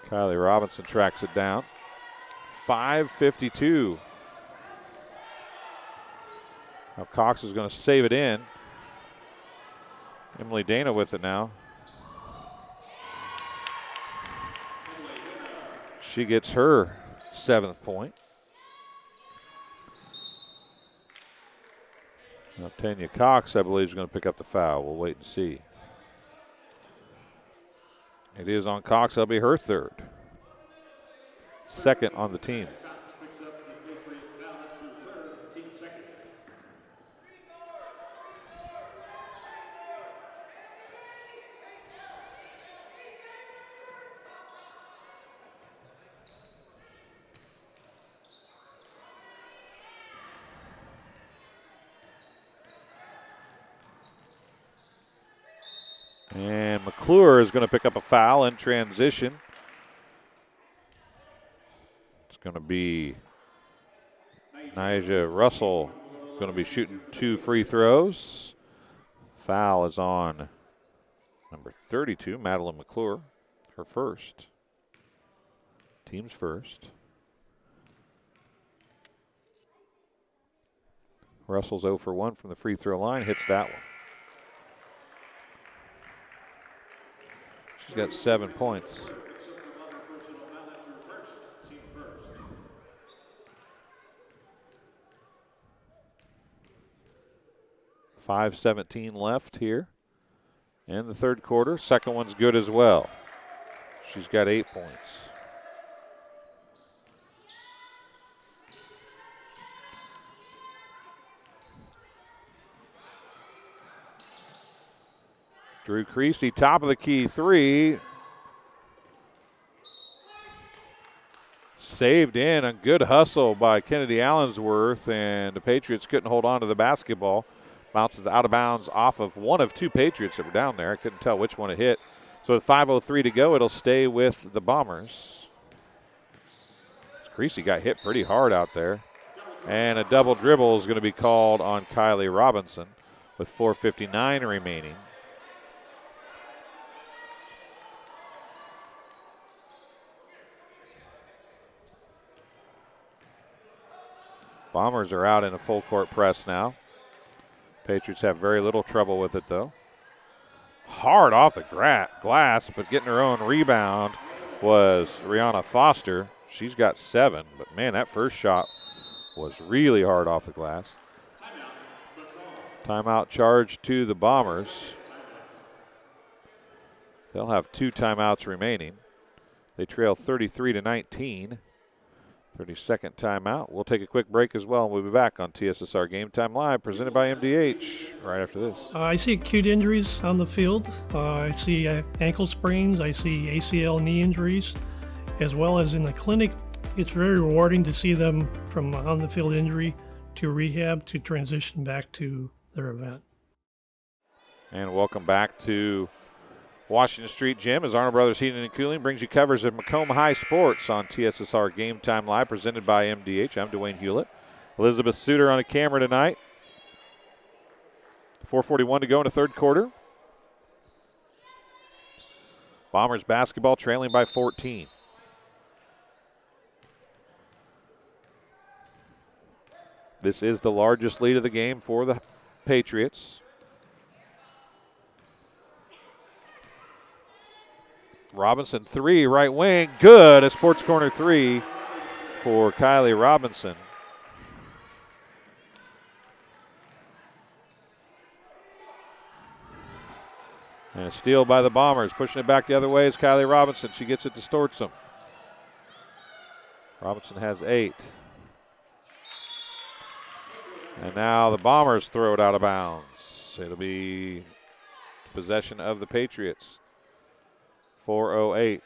Kylie Robinson tracks it down. 5:52. Now Cox is going to save it in. Emily Dana with it now. She gets her 7th point. Now Tanya Cox, I believe, is going to pick up the foul. We'll wait and see. It is on Cox. That'll be her 3rd. 2nd on the team. And McClure is going to pick up a foul in transition. It's going to be Nyjah Russell going to be shooting 2 free throws. Foul is on number 32, Madeline McClure, her first. Team's first. Russell's 0 for 1 from the free throw line, hits that one. She's got 7 points. .5:17 left here in the 3rd quarter. Second one's good as well. She's got 8 points. Drew Creasy, top of the key 3. Saved in. A good hustle by Kennedy Allensworth, and the Patriots couldn't hold on to the basketball. Bounces out of bounds off of one of 2 Patriots that were down there. I couldn't tell which one it hit. So with 5:03 to go, it'll stay with the Bombers. Creasy got hit pretty hard out there. And a double dribble is going to be called on Kylie Robinson with 4:59 remaining. Bombers are out in a full court press now. Patriots have very little trouble with it, though. Hard off the glass, but getting her own rebound was Rihanna Foster. She's got 7, but man, that first shot was really hard off the glass. Timeout charge to the Bombers. They'll have 2 timeouts remaining. They trail 33-19. 32nd timeout. We'll take a quick break as well, and we'll be back on TSSR Game Time Live, presented by MDH, right after this. I see acute injuries on the field. I see ankle sprains. I see ACL knee injuries, as well as in the clinic. It's very rewarding to see them from on-the-field injury to rehab to transition back to their event. And welcome back to Washington Street Gym as Arnold Brothers Heating and Cooling brings you coverage of Macomb High Sports on TSSR Game Time Live, presented by MDH. I'm Dwayne Hulett. Elizabeth Suter on a camera tonight. 4:41 to go in the 3rd quarter. Bombers basketball trailing by 14. This is the largest lead of the game for the Patriots. Robinson 3, right wing, good. A Sports Corner 3 for Kylie Robinson. And a steal by the Bombers. Pushing it back the other way is Kylie Robinson. She gets it to Stortzum. Robinson has 8. And now the Bombers throw it out of bounds. It'll be possession of the Patriots. 4:08.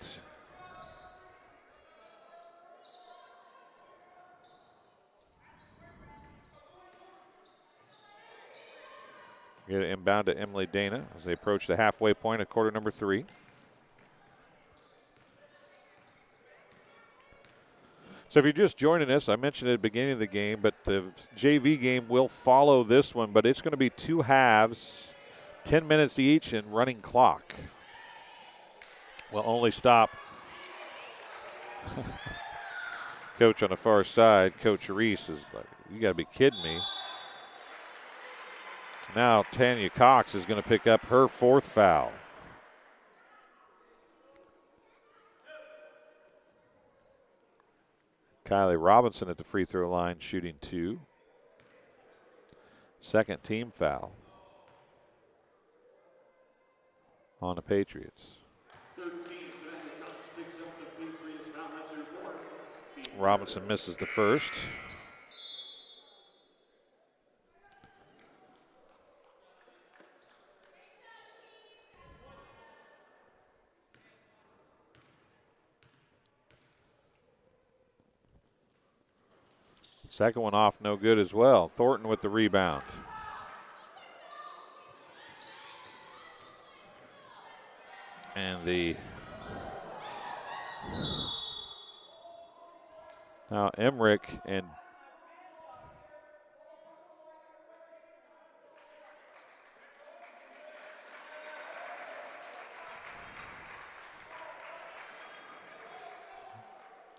Get it inbound to Emily Dana as they approach the halfway point of quarter number 3. So if you're just joining us, I mentioned at the beginning of the game, but the JV game will follow this one, but it's going to be 2 halves, 10 minutes each, and running clock. Will only stop Coach on the far side, Coach Reese, is like, you got to be kidding me. Now Tanya Cox is going to pick up her 4th foul. Kylie Robinson at the free throw line shooting 2. Second team foul on the Patriots. Robinson misses the first. Second one off, no good as well. Thornton with the rebound. And now Emmerich and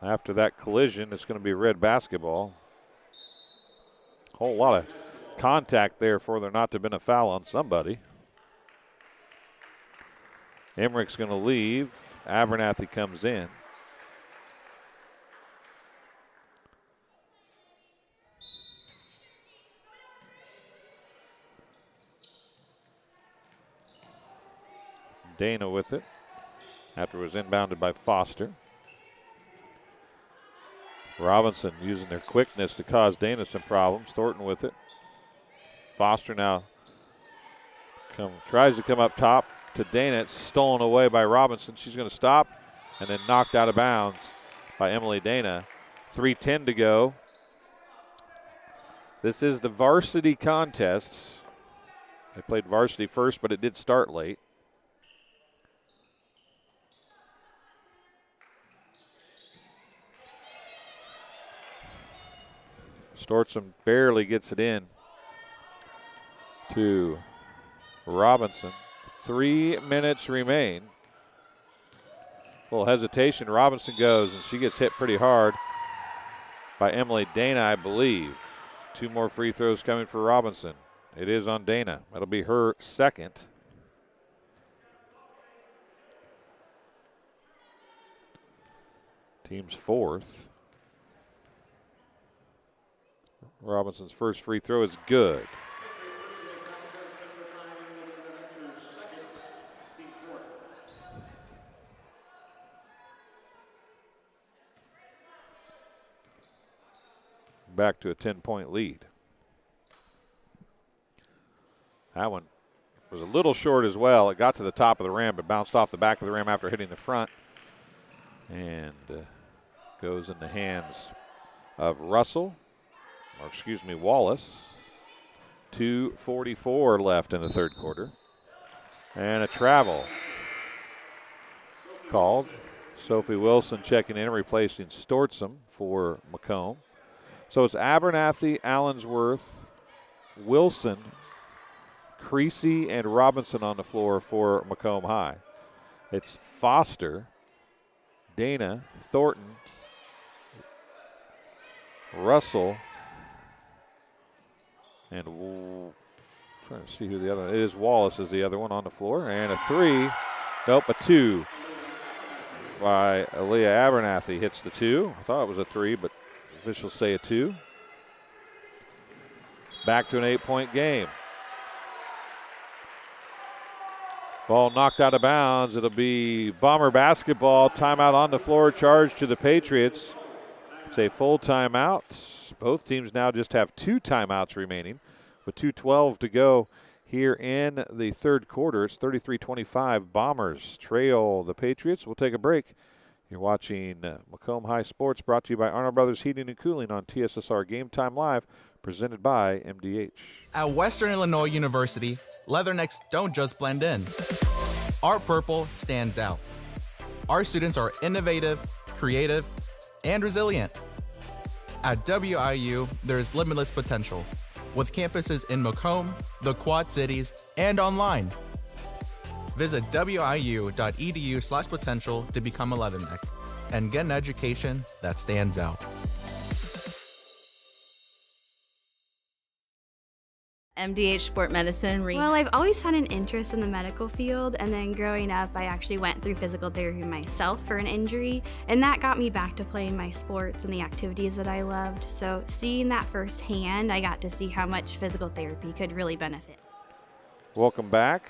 after that collision, it's going to be red basketball. Whole lot of contact there for there not to have been a foul on somebody. Emmerich's going to leave. Abernathy comes in. Dana with it after it was inbounded by Foster. Robinson using their quickness to cause Dana some problems. Thornton with it. Foster now tries to come up top to Dana. It's stolen away by Robinson. She's going to stop and then knocked out of bounds by Emily Dana. 3:10 to go. This is the varsity contest. They played varsity first, but it did start late. Stortzum barely gets it in to Robinson. 3 minutes remain. A little hesitation. Robinson goes, and she gets hit pretty hard by Emily Dana, I believe. 2 more free throws coming for Robinson. It is on Dana. That'll be her second. Team's 4th. Robinson's first free throw is good. Back to a 10-point lead. That one was a little short as well. It got to the top of the rim, but bounced off the back of the rim after hitting the front. And goes in the hands of Wallace. 2:44 left in the third quarter. And a travel called. Sophie Wilson checking in, replacing Stortzum for Macomb. So it's Abernathy, Allensworth, Wilson, Creasy, and Robinson on the floor for Macomb High. It's Foster, Dana, Thornton, Russell, and trying to see who the other one is. Wallace is the other one on the floor. And a 3. Nope, a 2 by Aaliyah Abernathy hits the 2. I thought it was a 3, but officials say a 2. Back to an 8-point game. Ball knocked out of bounds. It'll be Bomber basketball. Timeout on the floor. Charge to the Patriots. It's a full timeout. Both teams now just have 2 timeouts remaining with 2:12 to go here in the third quarter. It's 33-25. Bombers trail the Patriots. We'll take a break. You're watching Macomb High Sports, brought to you by Arnold Brothers Heating and Cooling on TSSR Game Time Live, presented by MDH. At Western Illinois University, Leathernecks don't just blend in. Our purple stands out. Our students are innovative, creative, and resilient. At WIU, there's limitless potential, with campuses in Macomb, the Quad Cities, and online. Visit wiu.edu/potential to become a Leatherneck and get an education that stands out. MDH Sport Medicine. Well, I've always had an interest in the medical field, and then growing up, I actually went through physical therapy myself for an injury, and that got me back to playing my sports and the activities that I loved. So seeing that firsthand, I got to see how much physical therapy could really benefit. Welcome back.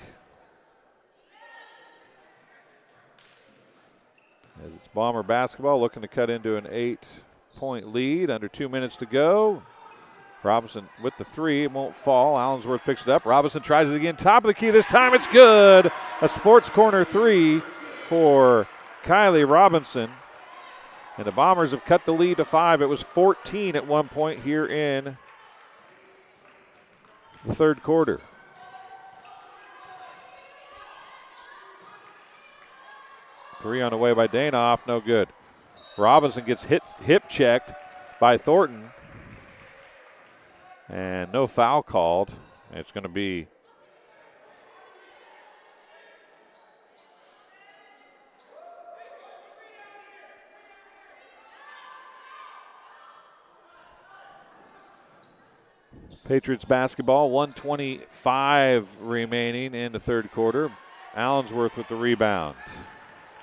As it's Bomber basketball, looking to cut into an 8-point lead. Under 2 minutes to go. Robinson with the 3. It won't fall. Allensworth picks it up. Robinson tries it again. Top of the key this time. It's good. A sports corner 3 for Kylie Robinson. And the Bombers have cut the lead to 5. It was 14 at one point here in the third quarter. Three on the way by Danoff, no good. Robinson gets hip checked by Thornton. And no foul called. It's going to be Patriots basketball, 1:25 remaining in the third quarter. Allensworth with the rebound.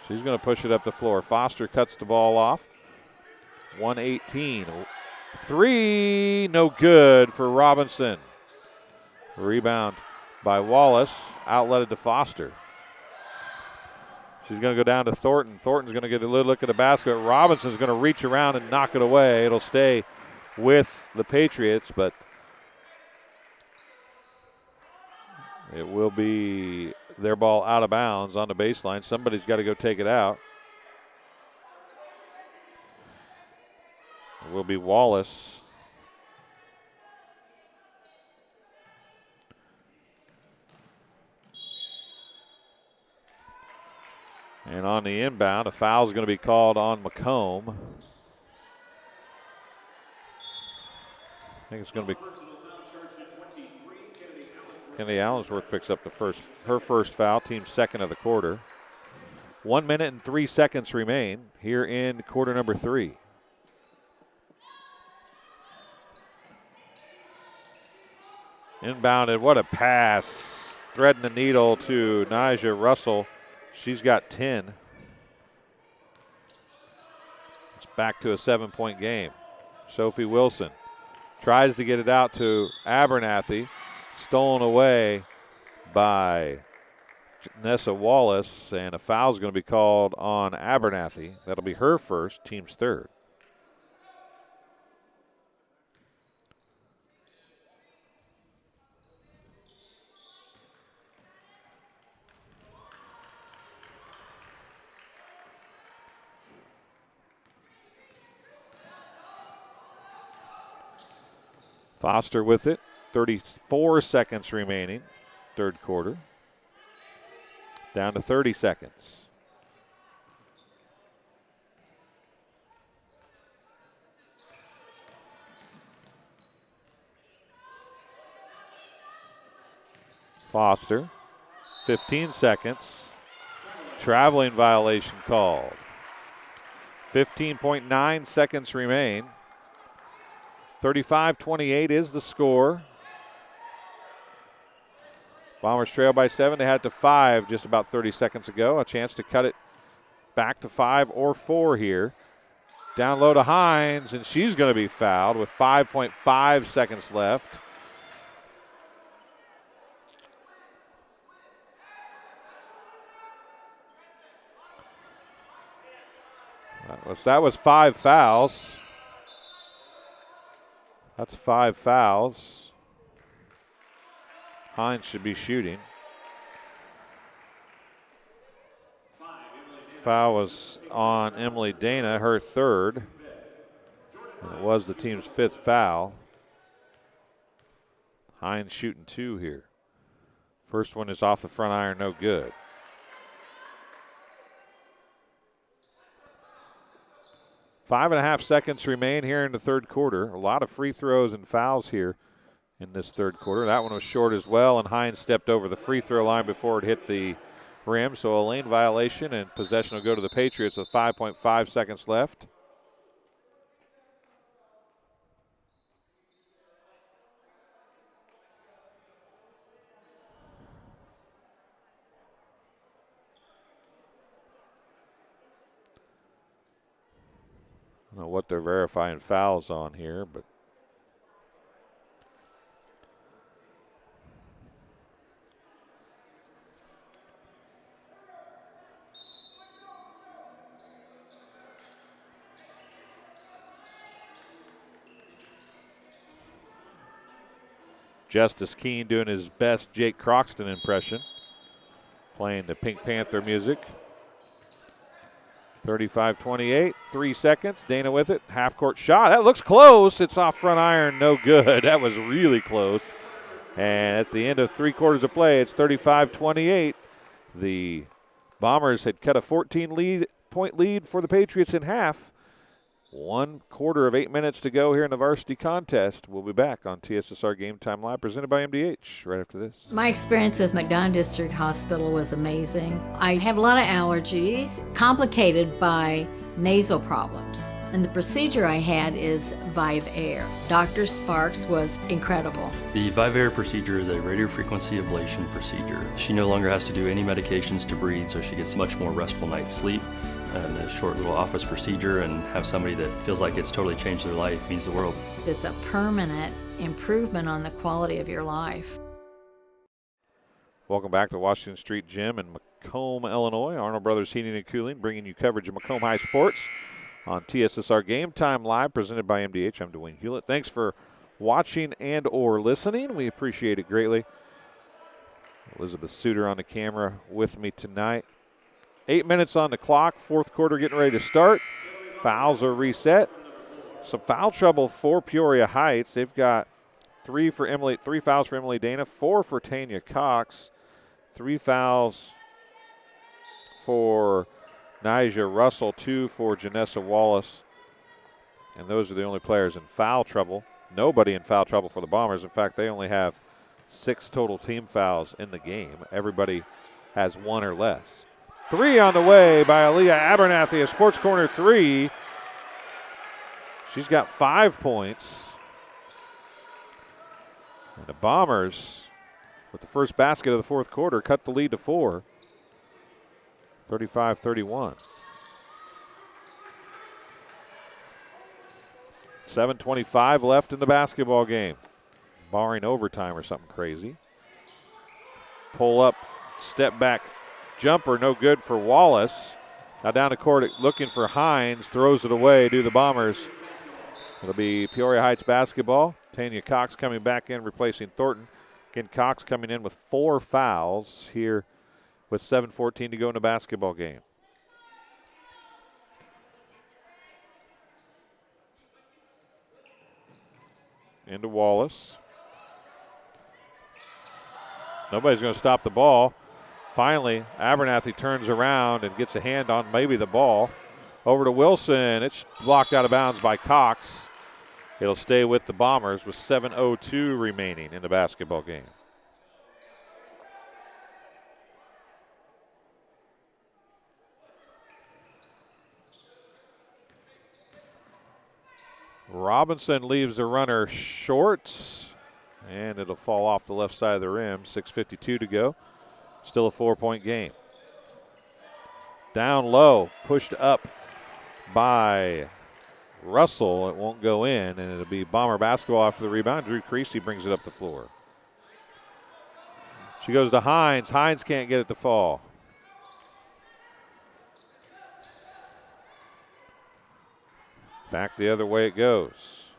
She's going to push it up the floor. Foster cuts the ball off. 1:18. 3, no good for Robinson. Rebound by Wallace, outletted to Foster. She's going to go down to Thornton. Thornton's going to get a little look at the basket. Robinson's going to reach around and knock it away. It'll stay with the Patriots, but it will be their ball out of bounds on the baseline. Somebody's got to go take it out. It will be Wallace. And on the inbound, a foul is going to be called on Macomb. I think it's going to be Kennedy Allensworth picks up her first foul, team second of the quarter. 1 minute and 3 seconds remain here in quarter number 3. Inbounded, what a pass. Threading the needle to Nyjah Russell. She's got 10. It's back to a 7-point game. Sophie Wilson tries to get it out to Abernathy. Stolen away by Nessa Wallace, and a foul is going to be called on Abernathy. That'll be her first, team's third. Foster with it. 34 seconds remaining, third quarter. Down to 30 seconds. Foster, 15 seconds. Traveling violation called. 15.9 seconds remain. 35-28 is the score. Bombers trail by 7. They had to 5 just about 30 seconds ago. A chance to cut it back to 5 or 4 here. Down low to Hines, and she's going to be fouled with 5.5 seconds left. That was 5 fouls. That's 5 fouls. Hines should be shooting. Foul was on Emily Dana, her third. And it was the team's 5th foul. Hines shooting 2 here. First one is off the front iron, no good. Five and a half seconds remain here in the third quarter. A lot of free throws and fouls here in this third quarter. That one was short as well, and Hines stepped over the free throw line before it hit the rim. So a lane violation, and possession will go to the Patriots with 5.5 seconds left. I don't know what they're verifying fouls on here, but Justice Keene doing his best Jake Croxton impression, playing the Pink Panther music. 35-28, 3 seconds. Dana with it, half-court shot. That looks close. It's off front iron, no good. That was really close. And at the end of 3 quarters of play, it's 35-28. The Bombers had cut a 14-point lead for the Patriots in half. 1 quarter of 8 minutes to go here in the varsity contest. We'll be back on TSSR Game Time Live, presented by MDH, right after this. My experience with McDonough District Hospital was amazing. I have a lot of allergies, complicated by nasal problems. And the procedure I had is Vive Air. Dr. Sparks was incredible. The Vive Air procedure is a radiofrequency ablation procedure. She no longer has to do any medications to breathe, so she gets much more restful night's sleep. And a short little office procedure, and have somebody that feels like it's totally changed their life means the world. It's a permanent improvement on the quality of your life. Welcome back to Washington Street Gym in Macomb, Illinois. Arnold Brothers Heating and Cooling, bringing you coverage of Macomb High Sports on TSSR Game Time Live, presented by MDH. I'm Dwayne Hulett. Thanks for watching and or listening. We appreciate it greatly. Elizabeth Suter on the camera with me tonight. 8 minutes on the clock, fourth quarter getting ready to start. Fouls are reset. Some foul trouble for Peoria Heights. They've got 3 fouls for Emily Dana, 4 for Tanya Cox, 3 fouls for Nija Russell, 2 for Janessa Wallace. And those are the only players in foul trouble. Nobody in foul trouble for the Bombers. In fact, they only have 6 total team fouls in the game. Everybody has 1 or less. 3 on the way by Aaliyah Abernathy, a Sports Corner 3. She's got 5 points. And the Bombers, with the first basket of the fourth quarter, cut the lead to 4. 35-31. 7:25 left in the basketball game, barring overtime or something crazy. Pull up, step back. Jumper no good for Wallace. Now down the court looking for Hines. Throws it away to the Bombers. It'll be Peoria Heights basketball. Tanya Cox coming back in, replacing Thornton. Again, Cox coming in with 4 fouls here with 7:14 to go in the basketball game. Into Wallace. Nobody's going to stop the ball. Finally, Abernathy turns around and gets a hand on maybe the ball. Over to Wilson. It's blocked out of bounds by Cox. It'll stay with the Bombers with 7:02 remaining in the basketball game. Robinson leaves the runner short, and it'll fall off the left side of the rim. 6:52 to go. Still a 4-point game. Down low, pushed up by Russell. It won't go in, and it'll be Bomber basketball after the rebound. Drew Creasy brings it up the floor. She goes to Hines. Hines can't get it to fall. Back the other way it goes.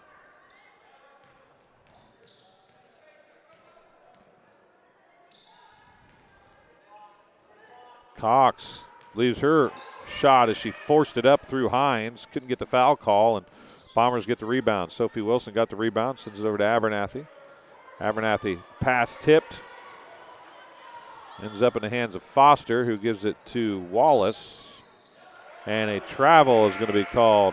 Cox leaves her shot as she forced it up through Hines. Couldn't get the foul call, and Bombers get the rebound. Sophie Wilson got the rebound, sends it over to Abernathy. Abernathy pass tipped. Ends up in the hands of Foster, who gives it to Wallace. And a travel is going to be called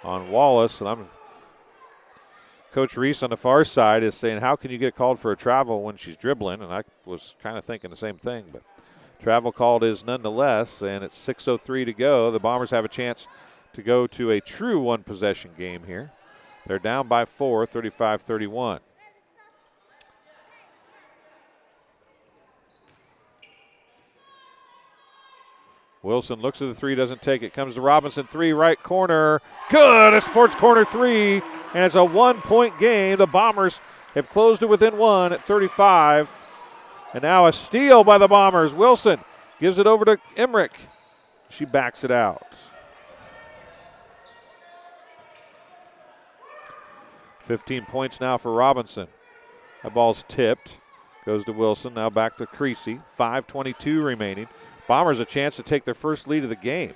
on Wallace. And Coach Reese on the far side is saying, how can you get called for a travel when she's dribbling? And I was kind of thinking the same thing, but travel called is nonetheless, and it's 6:03 to go. The Bombers have a chance to go to a true one-possession game here. They're down by 4, 35-31. Wilson looks at the three, doesn't take it. Comes to Robinson, three, right corner. Good, a sports corner three, and it's a 1-point game. The Bombers have closed it within one at 35. And now a steal by the Bombers. Wilson gives it over to Emmerich. She backs it out. 15 points now for Robinson. That ball's tipped. Goes to Wilson, now back to Creasy. 5:22 remaining. Bombers a chance to take their first lead of the game.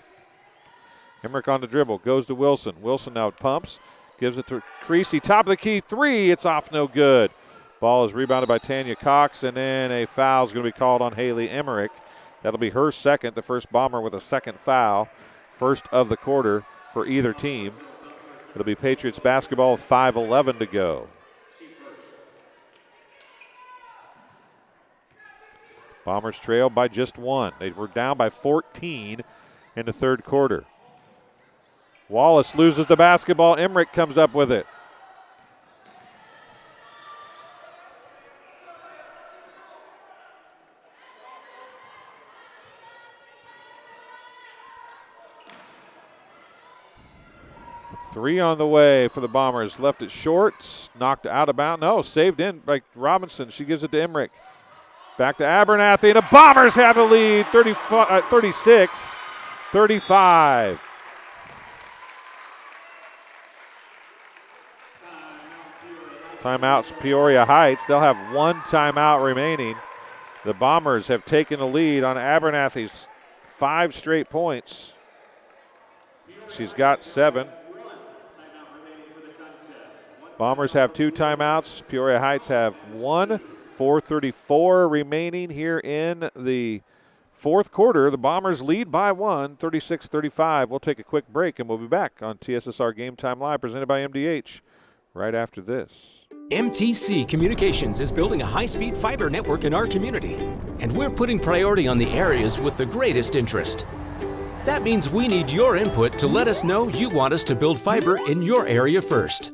Emmerich on the dribble, goes to Wilson. Wilson now pumps, gives it to Creasy. Top of the key, three, it's off, no good. Ball is rebounded by Tanya Cox, and then a foul is going to be called on Haley Emmerich. That'll be her second, the first Bomber with a second foul. First of the quarter for either team. It'll be Patriots basketball, 5:11 to go. Bombers trailed by just one. They were down by 14 in the third quarter. Wallace loses the basketball. Emmerich comes up with it. Three on the way for the Bombers. Left it short, knocked out of bounds. No, saved in by Robinson. She gives it to Emmerich. Back to Abernathy, and the Bombers have the lead, 36-35. Timeouts, Peoria Heights. They'll have one timeout remaining. The Bombers have taken the lead on Abernathy's 5 straight points. She's got 7. Bombers have 2 timeouts. Peoria Heights have 1. 4:34 remaining here in the fourth quarter. The Bombers lead by 1, 36-35. We'll take a quick break, and we'll be back on TSSR Game Time Live, presented by MDH, right after this. MTC Communications is building a high-speed fiber network in our community, and we're putting priority on the areas with the greatest interest. That means we need your input to let us know you want us to build fiber in your area first.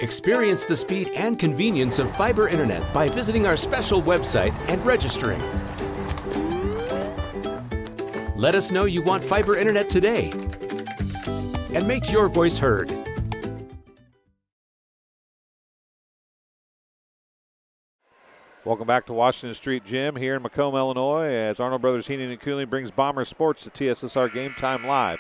Experience the speed and convenience of fiber internet by visiting our special website and registering. Let us know you want fiber internet today and make your voice heard. Welcome back to Washington Street Gym here in Macomb, Illinois, as Arnold Brothers Heating and Cooling brings Bomber Sports to TSSR Game Time Live,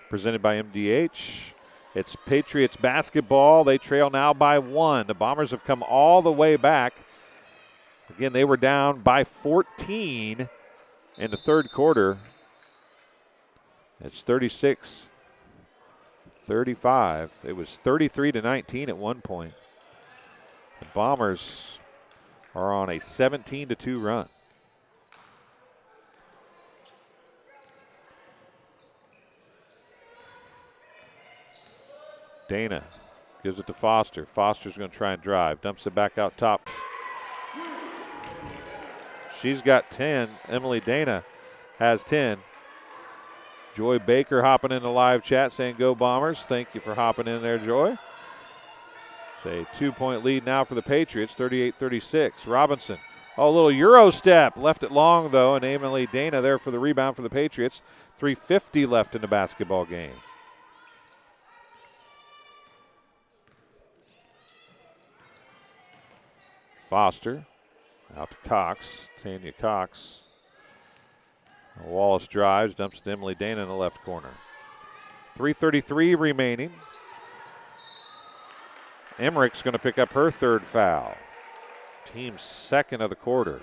presented by MDH. It's Patriots basketball. They trail now by 1. The Bombers have come all the way back. Again, they were down by 14 in the third quarter. It's 36-35. It was 33-19 at one point. The Bombers are on a 17-2 run. Dana gives it to Foster. Foster's going to try and drive. Dumps it back out top. She's got 10. Emily Dana has 10. Joy Baker hopping in the live chat saying, "Go Bombers." Thank you for hopping in there, Joy. It's a 2-point lead now for the Patriots, 38-36. Robinson, a little Euro step. Left it long, though, and Emily Dana there for the rebound for the Patriots. 3:50 left in the basketball game. Foster out to Cox. Tanya Cox Wallace drives, dumps to Emily Dana in the left corner. 3:33 remaining. Emmerich's going to pick up her third foul. Team's second of the quarter.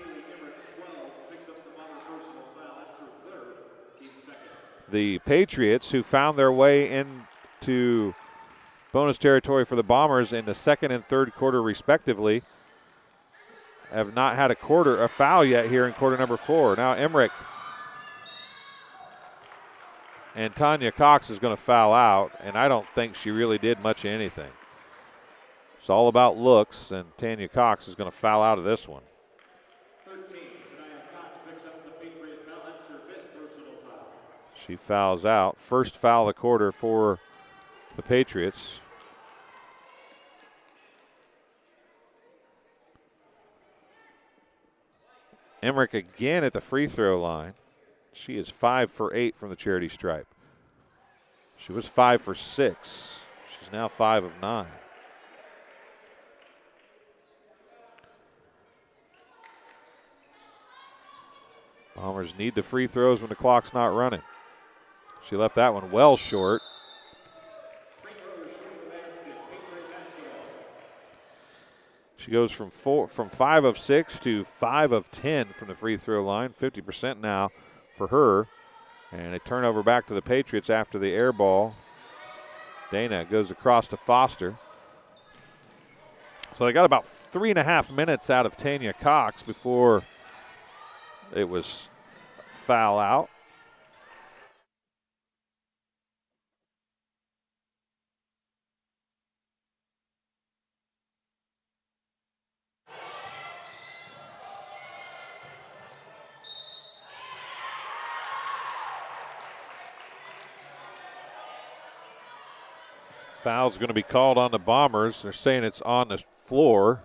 The Patriots, who found their way into bonus territory for the Bombers in the second and third quarter respectively, have not had a foul yet here in quarter number 4. Now Emmerich and Tanya Cox is going to foul out, and I don't think she really did much of anything. It's all about looks, and Tanya Cox is going to foul out of this one. 13, Tania Cox picks up the Patriot foul. That's her 5th personal foul. She fouls out. First foul of the quarter for the Patriots. Emmerich again at the free throw line. She is 5 for 8 from the charity stripe. She was 5 for 6. She's now 5 of 9. Bombers need the free throws when the clock's not running. She left that one well short. She goes from 5 of 6 to 5 of 10 from the free throw line. 50% now for her. And a turnover back to the Patriots after the air ball. Dana goes across to Foster. So they got about 3.5 minutes out of Tanya Cox before it was foul out. Foul's going to be called on the Bombers. They're saying it's on the floor.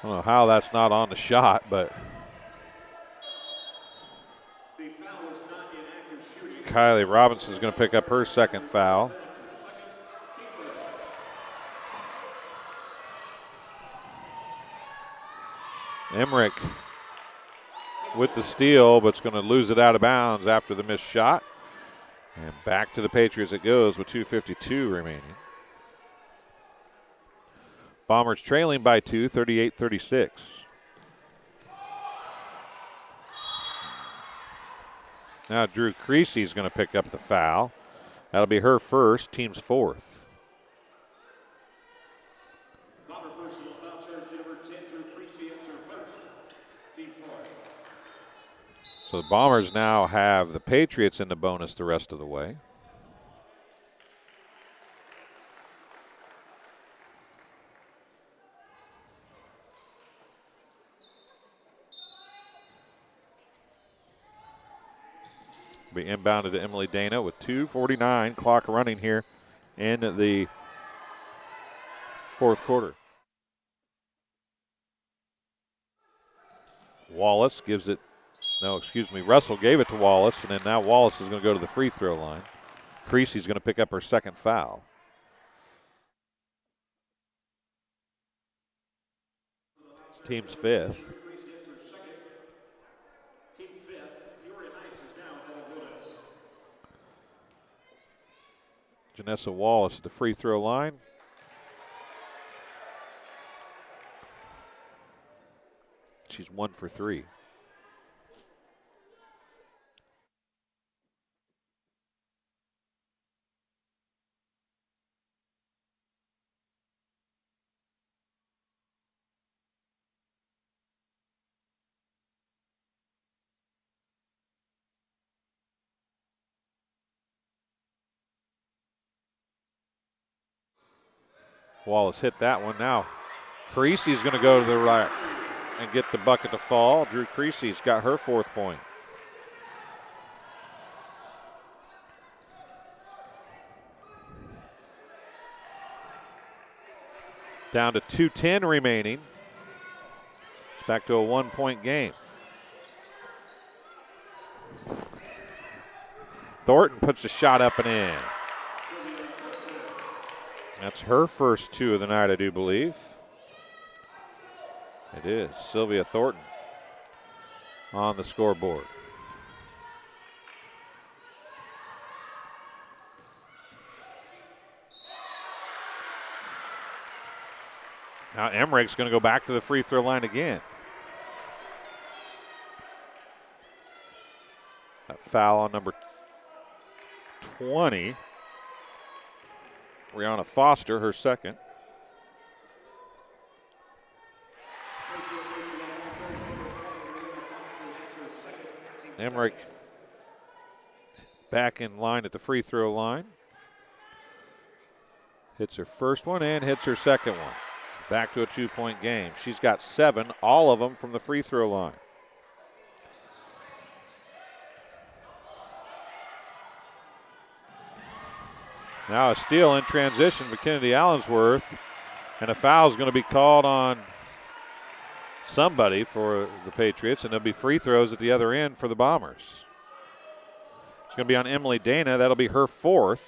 I don't know how that's not on the shot, but Kylie Robinson's going to pick up her second foul. Emmerich with the steal, but it's going to lose it out of bounds after the missed shot. And back to the Patriots it goes with 2:52 remaining. Bombers trailing by 2, 38-36. Now Drew Creasy is going to pick up the foul. That'll be her first, team's fourth. Bomber personal foul charge number 10 Drew Creasy. That's her first. Team 4. So the Bombers now have the Patriots in the bonus the rest of the way. Be inbounded to Emily Dana with 2:49 clock running here in the fourth quarter. Wallace gives it, Russell gave it to Wallace, and then now Wallace is going to go to the free throw line. Creasy's going to pick up her second foul. It's team's fifth. Janessa Wallace at the free throw line. She's 1 for 3. Wallace hit that one. Now Creasy's going to go to the right and get the bucket to fall. Drew Creasy's got her fourth point. Down to 2:10 remaining. It's back to a 1-point game. Thornton puts the shot up and in. That's her first 2 of the night, I do believe. It is Sylvia Thornton on the scoreboard. Now Emmerich's going to go back to the free throw line again. That foul on number 20. Rihanna Foster, her second. Emmerich back in line at the free throw line. Hits her first one and hits her second one. Back to a 2-point game. She's got 7, all of them from the free throw line. Now a steal in transition for Kennedy Allensworth, and a foul is going to be called on somebody for the Patriots, and there'll be free throws at the other end for the Bombers. It's going to be on Emily Dana. That'll be her 4th.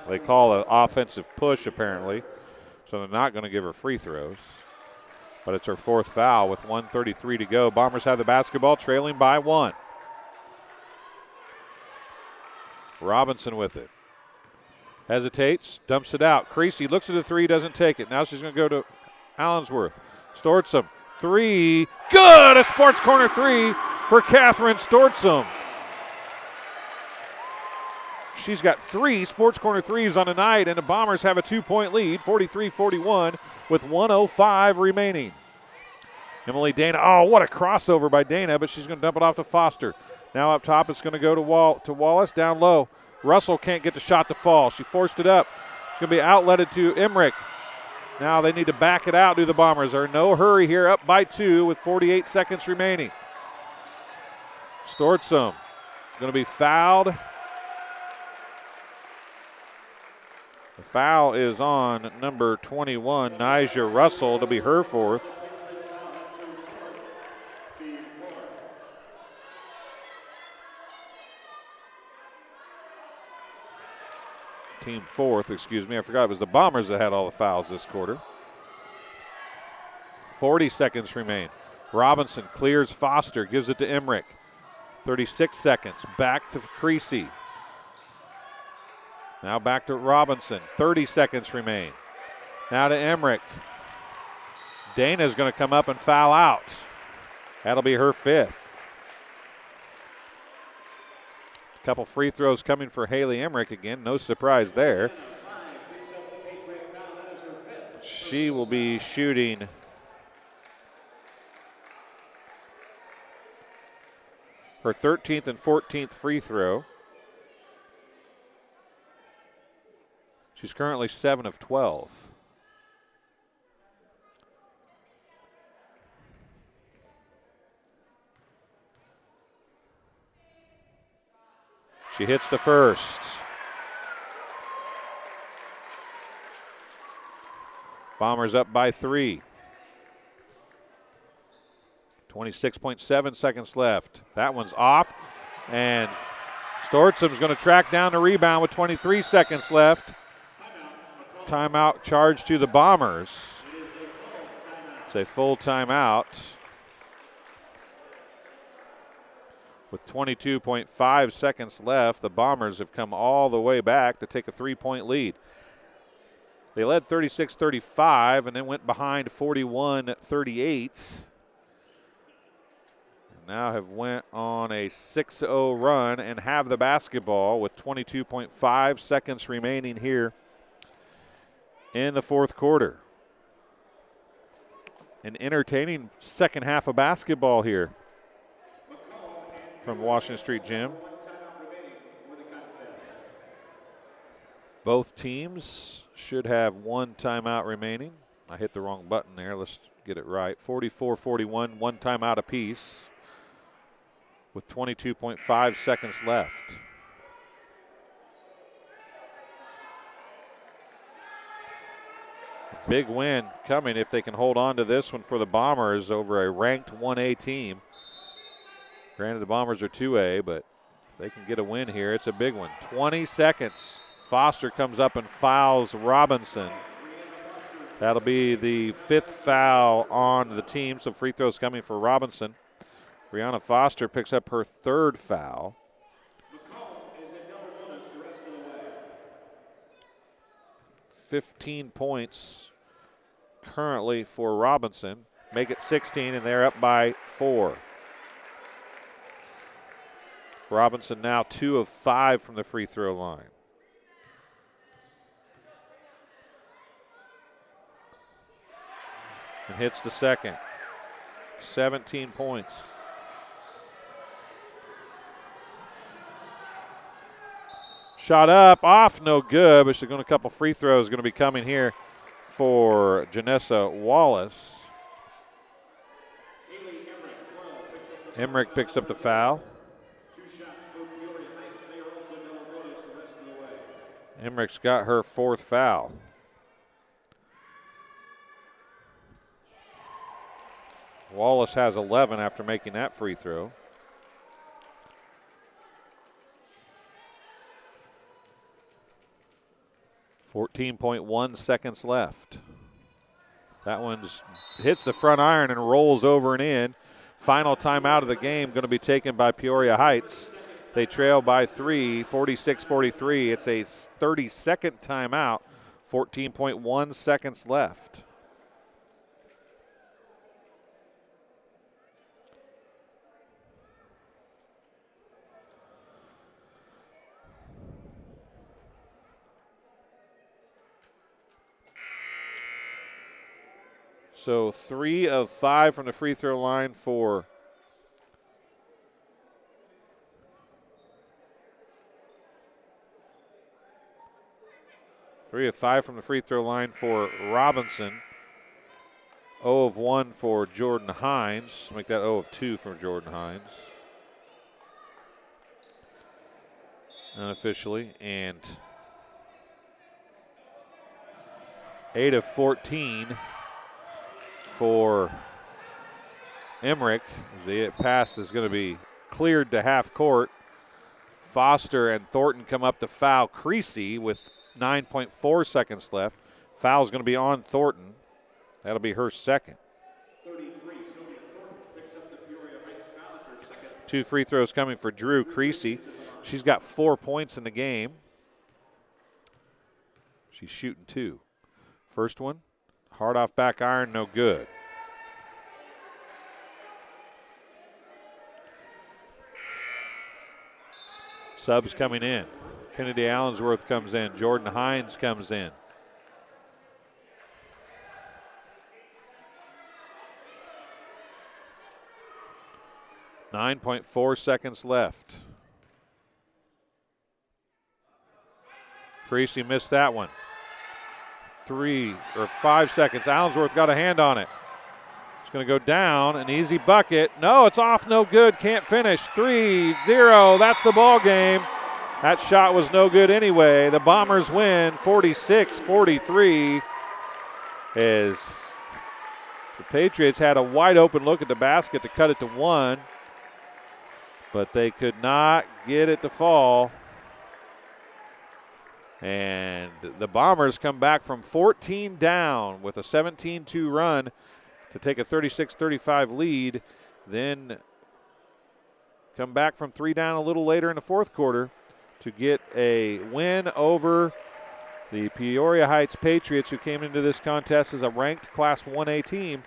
They call an offensive push, apparently, so they're not going to give her free throws. But it's her 4th foul with 1:33 to go. Bombers have the basketball, trailing by 1. Robinson with it. Hesitates, dumps it out. Creasy looks at the 3, doesn't take it. Now she's going to go to Allensworth. Stortzum, 3, good! A sports corner 3 for Catherine Stortzum. She's got 3 sports corner 3s on the night, and the Bombers have a 2-point lead, 43-41, with 1:05 remaining. Emily Dana, oh, what a crossover by Dana, but she's going to dump it off to Foster. Now up top, it's going to go to Wallace, down low. Russell can't get the shot to fall. She forced it up. It's going to be outletted to Emmerich. Now they need to back it out, do the Bombers. They're in no hurry here, up by 2 with 48 seconds remaining. Stortzum going to be fouled. The foul is on number 21, Nyjah Russell. It'll be her 4th. Team 4th, excuse me. I forgot it was the Bombers that had all the fouls this quarter. 40 seconds remain. Robinson clears Foster, gives it to Emmerich. 36 seconds, back to Creasy. Now back to Robinson, 30 seconds remain. Now to Emmerich. Dana's going to come up and foul out. That'll be her 5th. Couple free throws coming for Haley Emmerich again. No surprise there. She will be shooting her 13th and 14th free throw. She's currently 7 of 12. She hits the first. Bombers up by 3. 26.7 seconds left. That one's off, and Stortzum's going to track down the rebound with 23 seconds left. Timeout charge to the Bombers. It's a full timeout. With 22.5 seconds left, the Bombers have come all the way back to take a 3-point lead. They led 36-35 and then went behind 41-38. Now have went on a 6-0 run and have the basketball with 22.5 seconds remaining here in the 4th quarter. An entertaining second half of basketball here from Washington Street Gym. Both teams should have 1 timeout remaining. I hit the wrong button there. Let's get it right. 44-41, 1 timeout apiece with 22.5 seconds left. Big win coming if they can hold on to this one for the Bombers over a ranked 1A team. Granted, the Bombers are 2A, but if they can get a win here, it's a big one. 20 seconds. Foster comes up and fouls Robinson. That'll be the 5th foul on the team, so free throws coming for Robinson. Brianna Foster picks up her 3rd foul. 15 points currently for Robinson. Make it 16, and they're up by 4. Robinson now 2 of 5 from the free throw line. And hits the second. 17 points. Shot up, off, no good, but she's going to a couple free throws going to be coming here for Janessa Wallace. Emmerich picks up the foul. Emmerich's got her 4th foul. Wallace has 11 after making that free throw. .1 seconds left. That one hits the front iron and rolls over and in. Final timeout of the game going to be taken by Peoria Heights. They trail by 3, 46-43. It's a 30-second timeout, 14.1 seconds left. So 3 of 5 from the free throw line for Robinson. 0 of 1 for Jordan Hines. Make that 0 of 2 for Jordan Hines. Unofficially. And 8 of 14 for Emmerich. The pass is going to be cleared to half court. Foster and Thornton come up to foul Creasy with 9.4 seconds left. Foul's going to be on Thornton. That'll be her 2nd. 2 free throws coming for Drew Creasy. She's got 4 points in the game. She's shooting 2. First one, hard off back iron, no good. Subs coming in. Kennedy Allensworth comes in. Jordan Hines comes in. .4 seconds left. Creasy missed that one. 5 seconds. Allensworth got a hand on it. It's going to go down, an easy bucket. No, it's off, no good, can't finish. 3-0, that's the ball game. That shot was no good anyway. The Bombers win 46-43 as the Patriots had a wide open look at the basket to cut it to 1, but they could not get it to fall. And the Bombers come back from 14 down with a 17-2 run to take a 36-35 lead, then come back from 3 down a little later in the 4th quarter to get a win over the Peoria Heights Patriots, who came into this contest as a ranked Class 1A team.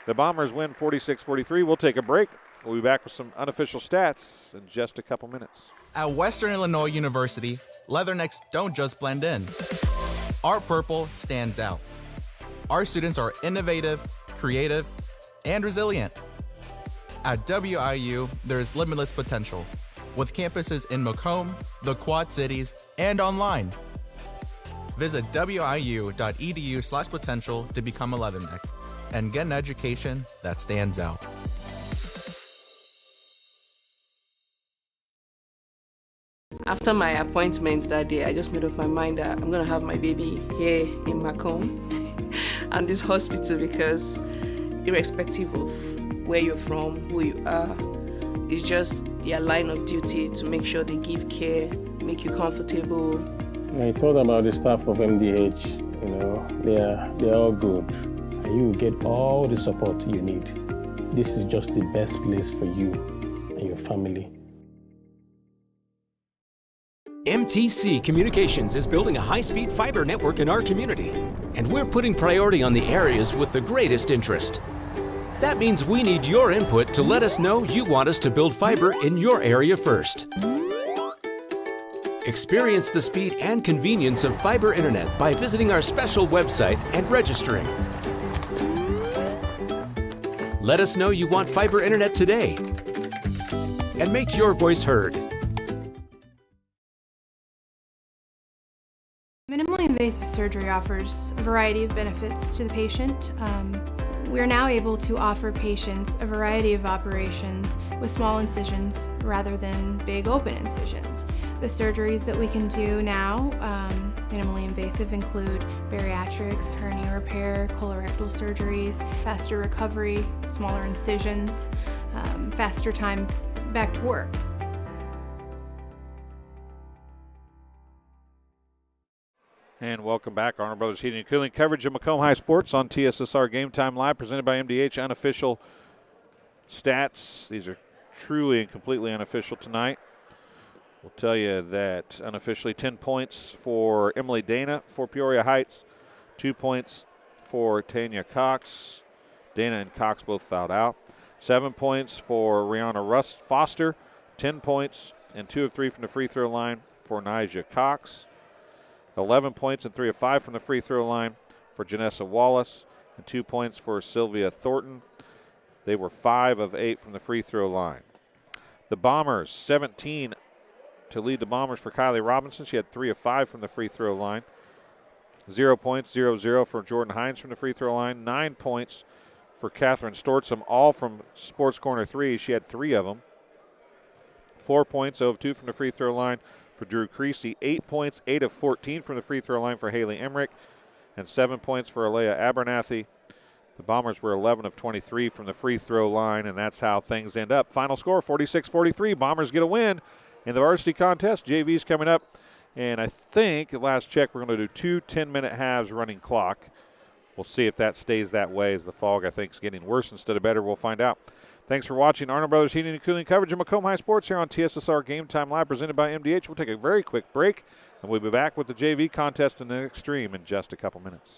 The Bombers win 46-43. We'll take a break. We'll be back with some unofficial stats in just a couple minutes. At Western Illinois University, Leathernecks don't just blend in. Our purple stands out. Our students are innovative, creative, and resilient. At WIU, there's limitless potential, with campuses in Macomb, the Quad Cities, and online. Visit wiu.edu/potential to become a Leatherneck and get an education that stands out. After my appointment that day, I just made up my mind that I'm going to have my baby here in Macomb and this hospital, because irrespective of where you're from, who you are, it's just their line of duty to make sure they give care, make you comfortable. I told about the staff of MDH. they're all good. And you will get all the support you need. This is just the best place for you and your family. MTC Communications is building a high-speed fiber network in our community, and we're putting priority on the areas with the greatest interest. That means we need your input to let us know you want us to build fiber in your area first. Experience the speed and convenience of fiber internet by visiting our special website and registering. Let us know you want fiber internet today and make your voice heard. Minimally invasive surgery offers a variety of benefits to the patient. We are now able to offer patients a variety of operations with small incisions rather than big open incisions. The surgeries that we can do now, minimally invasive, include bariatrics, hernia repair, colorectal surgeries, faster recovery, smaller incisions, faster time back to work. And welcome back. Arnold Brothers Heating and Cooling coverage of Macomb High Sports on TSSR Game Time Live, presented by MDH. Unofficial stats. These are truly and completely unofficial tonight. We'll tell you that unofficially 10 points for Emily Dana for Peoria Heights, 2 points for Tanya Cox. Dana and Cox both fouled out. 7 points for Rihanna Foster, 10 points and 2 of 3 from the free throw line for Nijah Cox. 11 points and 3 of 5 from the free throw line for Janessa Wallace, and 2 points for Sylvia Thornton. They were 5 of 8 from the free throw line. The Bombers, 17 to lead the Bombers for Kylie Robinson. She had 3 of 5 from the free throw line. 0 points, 0-0 for Jordan Hines from the free throw line. 9 points for Catherine Stortzum, all from Sports Corner 3. She had 3 of them. 4 points, 0 of 2 from the free throw line for Drew Creasy. 8 points, 8 of 14 from the free throw line for Haley Emmerich, and 7 points for Alea Abernathy. The Bombers were 11 of 23 from the free throw line, and that's how things end up. Final score, 46-43. Bombers get a win in the varsity contest. JV's coming up, and I think, at last check, we're going to do 2 10-minute halves running clock. We'll see if that stays that way, as the fog, I think, is getting worse instead of better. We'll find out. Thanks for watching Arnold Brothers Heating and Cooling coverage of Macomb High Sports here on TSSR Game Time Live, presented by MDH. We'll take a very quick break, and we'll be back with the JV contest in the next stream in just a couple minutes.